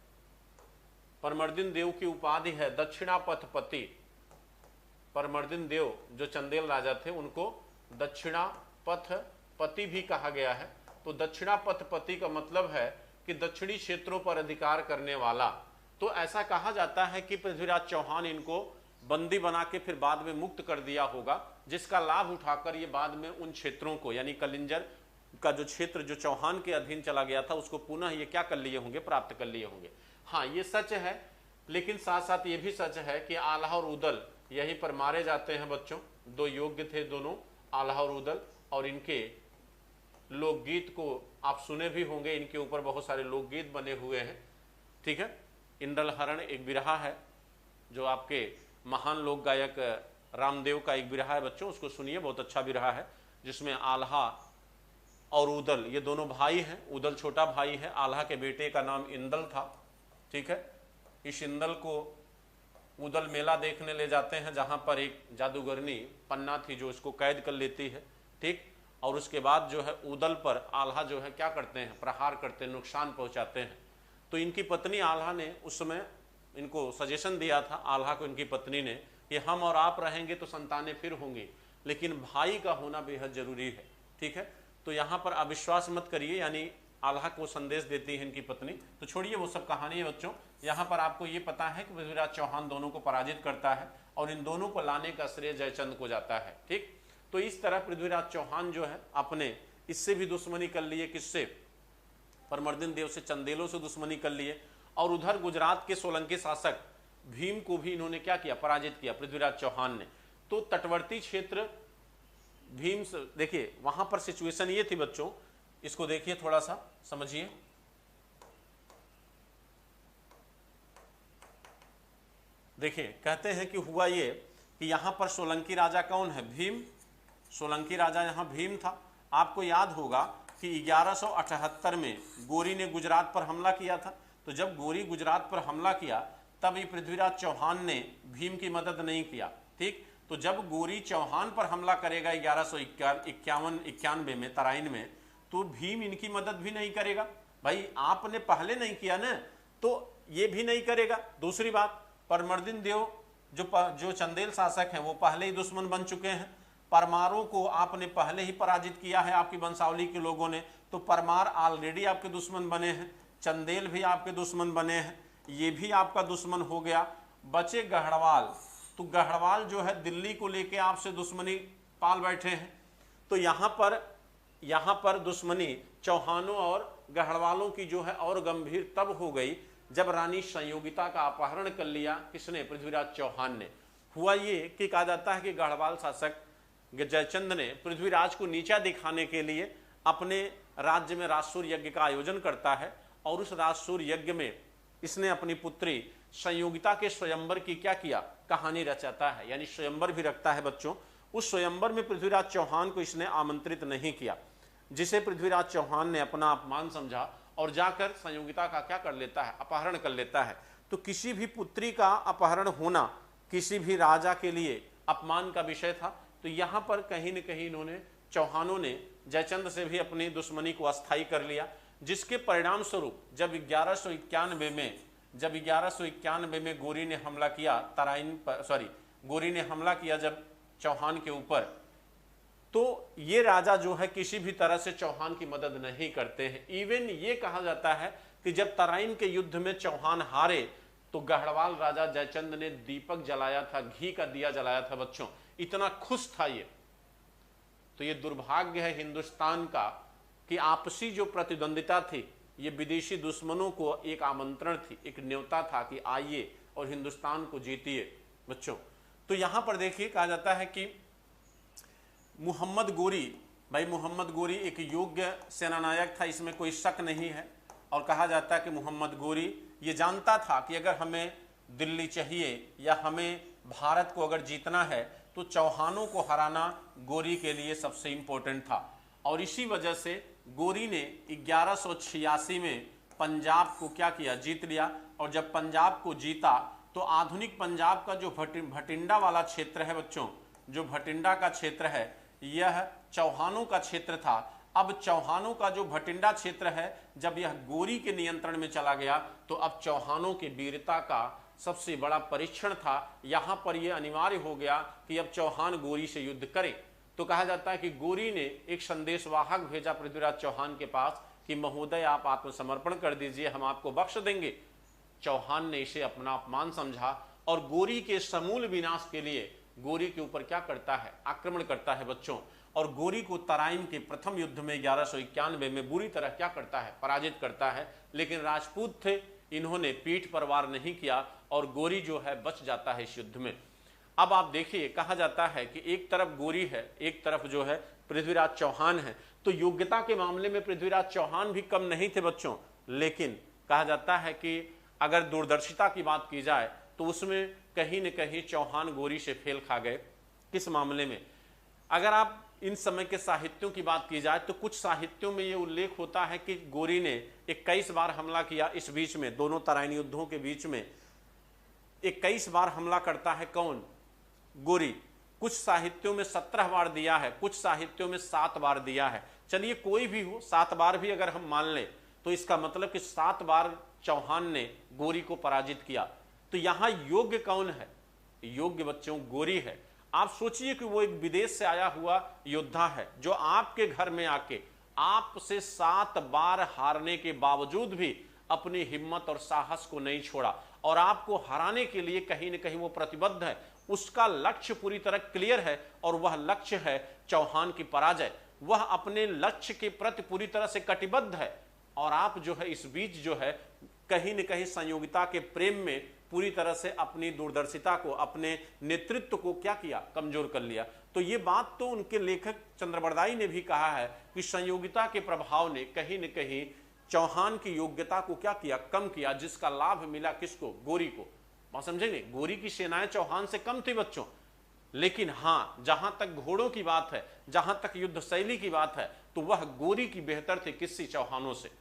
परमर्दिन देव की उपाधि है दक्षिणापथपति। परमर्दिन देव जो चंदेल राजा थे उनको दक्षिणापथपति भी कहा गया है। तो दक्षिणापथपति का मतलब है कि दक्षिणी क्षेत्रों पर अधिकार करने वाला। तो ऐसा कहा जाता है कि पृथ्वीराज चौहान इनको बंदी बना के फिर बाद में मुक्त कर दिया होगा, जिसका लाभ उठाकर ये बाद में उन क्षेत्रों को, यानी कलिंजर का जो क्षेत्र जो चौहान के अधीन चला गया था, उसको पुनः ये क्या कर लिए होंगे, प्राप्त कर लिए होंगे। हाँ ये सच है, लेकिन साथ साथ ये भी सच है कि आल्हा और उदल यहीं पर मारे जाते हैं बच्चों। 2 योग्य थे दोनों, आल्हा और उदल, और इनके लोकगीत को आप सुने भी होंगे, इनके ऊपर बहुत सारे लोकगीत बने हुए हैं, ठीक है। इंद्रल हरण एक बिरहा है जो आपके महान लोक गायक रामदेव का एक बिरहा है बच्चों, उसको सुनिए, बहुत अच्छा बिरहा है, जिसमें आल्हा और उदल ये दोनों भाई हैं। उदल छोटा भाई है, आल्हा के बेटे का नाम इंदल था, ठीक है। इस इंदल को उदल मेला देखने ले जाते हैं, जहां पर एक जादूगरनी पन्ना थी जो इसको कैद कर लेती है, ठीक। और उसके बाद जो है उदल पर आल्हा जो है क्या करते हैं, प्रहार करते हैं, नुकसान पहुंचाते हैं। तो इनकी पत्नी आल्हा ने उस समय इनको सजेशन दिया था, आल्हा को इनकी पत्नी ने, कि हम और आप रहेंगे तो संतानें फिर होंगी, लेकिन भाई का होना बेहद जरूरी है, ठीक है। तो यहाँ पर अविश्वास मत करिए, यानी आल्हा को संदेश देती है इनकी पत्नी। तो छोड़िए वो सब कहानी है बच्चों, यहाँ पर आपको ये पता है कि पृथ्वीराज चौहान दोनों को पराजित करता है और इन दोनों को लाने का श्रेय जयचंद को जाता है, ठीक। तो इस तरह पृथ्वीराज चौहान जो है आपने इससे भी दुश्मनी कर लिए, किससे, परमर्दिन देव से, चंदेलों से दुश्मनी कर लिए। और उधर गुजरात के सोलंकी शासक भीम को भी इन्होंने क्या किया, पराजित किया पृथ्वीराज चौहान ने। तो तटवर्ती क्षेत्र भीम से, देखिए वहां पर सिचुएशन ये थी बच्चों, इसको देखिए थोड़ा सा समझिए। देखिए कहते हैं कि हुआ ये कि यहां पर सोलंकी राजा कौन है, भीम, सोलंकी राजा यहां भीम था। आपको याद होगा कि 1178 में गोरी ने गुजरात पर हमला किया था। तो जब गोरी गुजरात पर हमला किया तब ये पृथ्वीराज चौहान ने भीम की मदद नहीं किया, ठीक। तो जब गोरी चौहान पर हमला करेगा 1191 में तराइन में, तो भीम इनकी मदद भी नहीं करेगा। भाई आपने पहले नहीं किया ना, तो ये भी नहीं करेगा। दूसरी बात, परमर्दिन देव जो चंदेल शासक हैं वो पहले ही दुश्मन बन चुके हैं। परमारों को आपने पहले ही पराजित किया है आपकी वंशावली के लोगों ने, तो परमार ऑलरेडी आपके दुश्मन बने हैं। चंदेल भी आपके दुश्मन बने हैं, ये भी आपका दुश्मन हो गया। बचे गढ़वाल, तो गढ़वाल जो है दिल्ली को लेके आपसे दुश्मनी पाल बैठे हैं। तो यहाँ पर दुश्मनी चौहानों और गढ़वालों की जो है और गंभीर तब हो गई जब रानी संयोगिता का अपहरण कर लिया किसने, पृथ्वीराज चौहान ने। हुआ ये कि कहा जाता है कि गढ़वाल शासक जयचंद ने पृथ्वीराज को नीचा दिखाने के लिए अपने राज्य में राजसूर यज्ञ का आयोजन करता है, और उस राजसूर यज्ञ में इसने अपनी पुत्री संयोगिता के स्वयंवर की क्या किया, कहानी रचाता है, यानी स्वयंवर भी रखता है बच्चों। उस स्वयंवर में पृथ्वीराज चौहान को इसने आमंत्रित नहीं किया, जिसे पृथ्वीराज चौहान ने अपना अपमान समझा और जाकर संयोगिता का क्या कर लेता है, अपहरण कर लेता है। तो किसी भी पुत्री का अपहरण होना किसी भी राजा के लिए अपमान का विषय था। तो यहाँ पर कहीं न कहीं इन्होंने, चौहानों ने जयचंद से भी अपनी दुश्मनी को अस्थायी कर लिया, जिसके परिणाम स्वरूप जब 1191 में गोरी ने हमला किया गोरी ने हमला किया जब चौहान के ऊपर, तो ये राजा जो है किसी भी तरह से चौहान की मदद नहीं करते हैं। इवन ये कहा जाता है कि जब तराइन के युद्ध में चौहान हारे तो गढ़वाल राजा जयचंद ने दीपक जलाया था, घी का दिया जलाया था बच्चों, इतना खुश था ये। तो ये दुर्भाग्य है हिंदुस्तान का कि आपसी जो प्रतिद्वंदिता थी, ये विदेशी दुश्मनों को एक आमंत्रण थी, एक न्योता था कि आइए और हिंदुस्तान को जीतिए बच्चों। तो यहां पर देखिए कहा जाता है कि मुहम्मद गोरी एक योग्य सेनानायक था, इसमें कोई शक नहीं है। और कहा जाता है कि मुहम्मद गोरी ये जानता था कि अगर हमें दिल्ली चाहिए या हमें भारत को अगर जीतना है तो चौहानों को हराना गोरी के लिए सबसे इंपॉर्टेंट था। और इसी वजह से गोरी ने 1186 में पंजाब को क्या किया, जीत लिया। और जब पंजाब को जीता तो आधुनिक पंजाब का जो भटिंडा वाला क्षेत्र है बच्चों, जो भटिंडा का क्षेत्र है यह चौहानों का क्षेत्र था। अब चौहानों का जो भटिंडा क्षेत्र है जब यह गोरी के नियंत्रण में चला गया तो अब चौहानों की वीरता का सबसे बड़ा परीक्षण था। यहां पर यह अनिवार्य हो गया कि अब चौहान गोरी से युद्ध करें। तो कहा जाता है कि गोरी ने एक संदेशवाहक भेजा पृथ्वीराज चौहान के पास कि महोदय आप आत्मसमर्पण कर दीजिए, हम आपको बख्श देंगे। चौहान ने इसे अपना अपमान समझा और गोरी के समूल विनाश के लिए गोरी के ऊपर क्या करता है, आक्रमण करता है बच्चों। और गोरी को तराइन के प्रथम युद्ध में 1191 में बुरी तरह क्या करता है, पराजित करता है। लेकिन राजपूत थे, इन्होंने पीठ पर वार नहीं किया और गोरी जो है बच जाता है इस युद्ध में। अब आप देखिए कहा जाता है कि एक तरफ गोरी है, एक तरफ जो है पृथ्वीराज चौहान है। तो योग्यता के मामले में पृथ्वीराज चौहान भी कम नहीं थे बच्चों, लेकिन कहा जाता है कि अगर दूरदर्शिता की बात की जाए तो उसमें कहीं न कहीं चौहान गोरी से फेल खा गए। किस मामले में? अगर आप इन समय के साहित्यों की बात की जाए तो कुछ साहित्यों में यह उल्लेख होता है कि गोरी ने 21 बार हमला किया। इस बीच में दोनों तराइन युद्धों के बीच में 21 बार हमला करता है कौन? गोरी। कुछ साहित्यों में 17 बार दिया है, कुछ साहित्यों में 7 बार दिया है। चलिए कोई भी हो, 7 बार भी अगर हम मान लें तो इसका मतलब कि 7 बार चौहान ने गोरी को पराजित किया। तो यहां योग्य कौन है? योग्य बच्चों गोरी है। आप सोचिए कि वो एक विदेश से आया हुआ योद्धा है जो आपके घर में आके आपसे 7 बार हारने के बावजूद भी अपनी हिम्मत और साहस को नहीं छोड़ा और आपको हराने के लिए कहीं न कहीं वो प्रतिबद्ध है। उसका लक्ष्य पूरी तरह क्लियर है और वह लक्ष्य है चौहान की पराजय। वह अपने लक्ष्य के प्रति पूरी तरह से कटिबद्ध है और आप जो है इस बीच जो है कहीं न कहीं संयोगिता के प्रेम में पूरी तरह से अपनी दूरदर्शिता को, अपने नेतृत्व को क्या किया, कमजोर कर लिया। तो ये बात तो उनके लेखक चंद्रबरदाई ने भी कहा है कि संयोगिता के प्रभाव ने कहीं न कहीं चौहान की योग्यता को क्या किया, कम किया, जिसका लाभ मिला किसको? गोरी को। बात समझेंगे? गोरी की सेनाएं चौहान से कम थी बच्चों, लेकिन हां जहां तक घोड़ों की बात है, जहां तक युद्ध शैली की बात है, तो वह गोरी की बेहतर थी किससे? चौहानों से।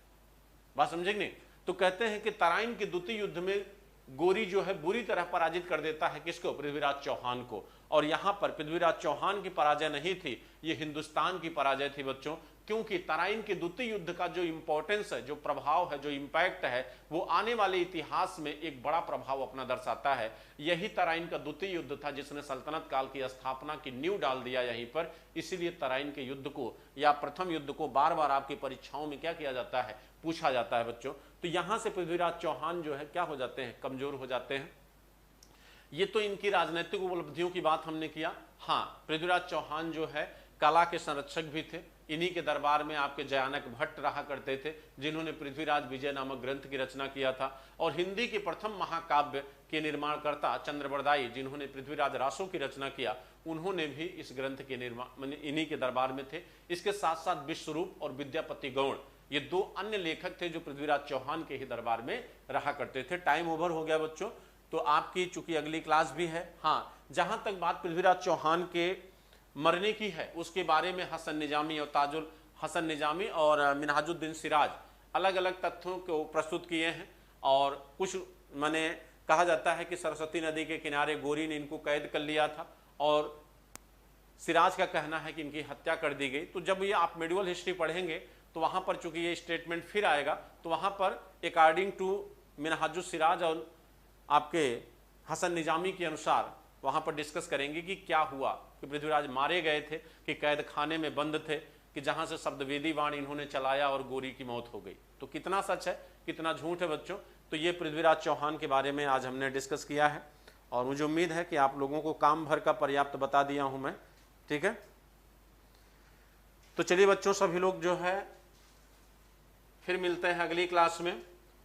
बात समझेंगे? तो कहते हैं कि तराइन के द्वितीय युद्ध में गोरी जो है बुरी तरह पराजित कर देता है किसको? पृथ्वीराज चौहान को। और यहां पर पृथ्वीराज चौहान की पराजय नहीं थी, ये हिंदुस्तान की पराजय थी बच्चों, क्योंकि तराइन के द्वितीय युद्ध का जो इंपॉर्टेंस है, जो प्रभाव है, जो इंपैक्ट है, वो आने वाले इतिहास में एक बड़ा प्रभाव अपना दर्शाता है। यही तराइन का द्वितीय युद्ध था जिसने सल्तनत काल की स्थापना की नींव डाल दिया यहीं पर। इसीलिए तराइन के युद्ध को या प्रथम युद्ध को बार बार आपकी परीक्षाओं में क्या किया जाता है, पूछा जाता है बच्चों। तो यहां से पृथ्वीराज चौहान जो है क्या हो जाते हैं, कमजोर हो जाते हैं। ये तो इनकी राजनीतिक उपलब्धियों की बात हमने किया। हाँ, पृथ्वीराज चौहान जो है कला के संरक्षक भी थे। इन्हीं के दरबार में आपके जयानक भट्ट रहा करते थे जिन्होंने पृथ्वीराज विजय नामक ग्रंथ की रचना किया था। और हिंदी के प्रथम महाकाव्य के निर्माणकर्ता चंद्रबरदाई जिन्होंने पृथ्वीराज रासो की रचना किया, उन्होंने भी इस ग्रंथ के निर्माण इन्हीं के दरबार में थे। इसके साथ साथ विश्वरूप और विद्यापति गौड़ ये 2 अन्य लेखक थे जो पृथ्वीराज चौहान के ही दरबार में रहा करते थे। टाइम ओवर हो गया बच्चों, तो आपकी चूंकि अगली क्लास भी है। हाँ, जहां तक बात पृथ्वीराज चौहान के मरने की है उसके बारे में हसन निजामी और मिनहाजुद्दीन सिराज अलग अलग तथ्यों को प्रस्तुत किए हैं। और कुछ माने कहा जाता है कि सरस्वती नदी के किनारे गोरी ने इनको कैद कर लिया था और सिराज का कहना है कि इनकी हत्या कर दी गई। तो जब ये आप मेडिवल हिस्ट्री पढ़ेंगे तो वहाँ पर चूंकि ये स्टेटमेंट फिर आएगा, तो वहाँ पर अकॉर्डिंग टू मिनहाजुस सिराज और आपके हसन निजामी के अनुसार वहाँ पर डिस्कस करेंगे कि क्या हुआ, कि पृथ्वीराज मारे गए थे कि कैद खाने में बंद थे, कि जहाँ से शब्दवेदी वाण इन्होंने चलाया और गोरी की मौत हो गई। तो कितना सच है कितना झूठ है बच्चों, तो ये पृथ्वीराज चौहान के बारे में आज हमने डिस्कस किया है और मुझे उम्मीद है कि आप लोगों को काम भर का पर्याप्त बता दिया हूँ मैं। ठीक है, तो चलिए बच्चों, सभी लोग जो है फिर मिलते हैं अगली क्लास में।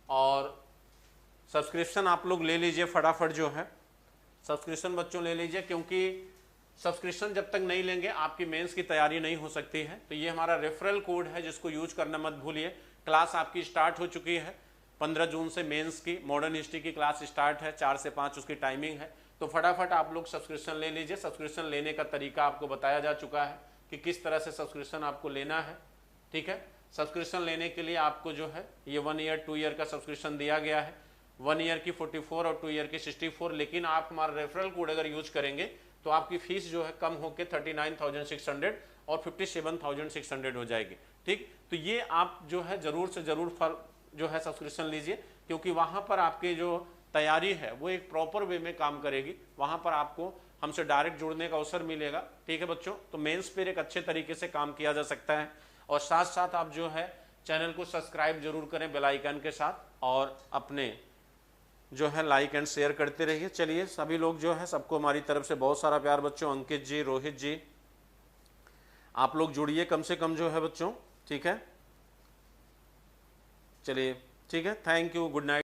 और सब्सक्रिप्शन आप लोग ले लीजिए फटाफट, जो है सब्सक्रिप्शन बच्चों ले लीजिए, क्योंकि सब्सक्रिप्शन जब तक नहीं लेंगे आपकी मेंस की तैयारी नहीं हो सकती है। तो ये हमारा रेफरल कोड है जिसको यूज करना मत भूलिए। क्लास आपकी स्टार्ट हो चुकी है, 15 जून से मेंस की मॉडर्न हिस्ट्री की क्लास स्टार्ट है, 4 से 5 उसकी टाइमिंग है। तो फटाफट आप लोग सब्सक्रिप्शन ले लीजिए। सब्सक्रिप्शन लेने का तरीका आपको बताया जा चुका है कि किस तरह से सब्सक्रिप्शन आपको लेना है। ठीक है, सब्सक्रिप्शन लेने के लिए आपको जो है ये 1 ईयर 2 ईयर का सब्सक्रिप्शन दिया गया है। 1 ईयर की 44 और 2 ईयर की 64, लेकिन आप हमारा रेफरल कोड अगर यूज करेंगे तो आपकी फीस जो है कम होकर 39,600 और 57,600 हो जाएगी। ठीक, तो ये आप जो है जरूर से जरूर जो है सब्सक्रिप्शन लीजिए, क्योंकि वहाँ पर आपकी जो तैयारी है वो एक प्रॉपर वे में काम करेगी। वहाँ पर आपको हमसे डायरेक्ट जुड़ने का अवसर मिलेगा। ठीक है बच्चों, तो मेंस पर एक अच्छे तरीके से काम किया जा सकता है। और साथ साथ आप जो है चैनल को सब्सक्राइब जरूर करें बेल आइकन के साथ, और अपने जो है लाइक एंड शेयर करते रहिए। चलिए सभी लोग जो है, सबको हमारी तरफ से बहुत सारा प्यार बच्चों। अंकित जी, रोहित जी, आप लोग जुड़िए कम से कम जो है बच्चों। ठीक है, चलिए ठीक है, थैंक यू, गुड नाइट।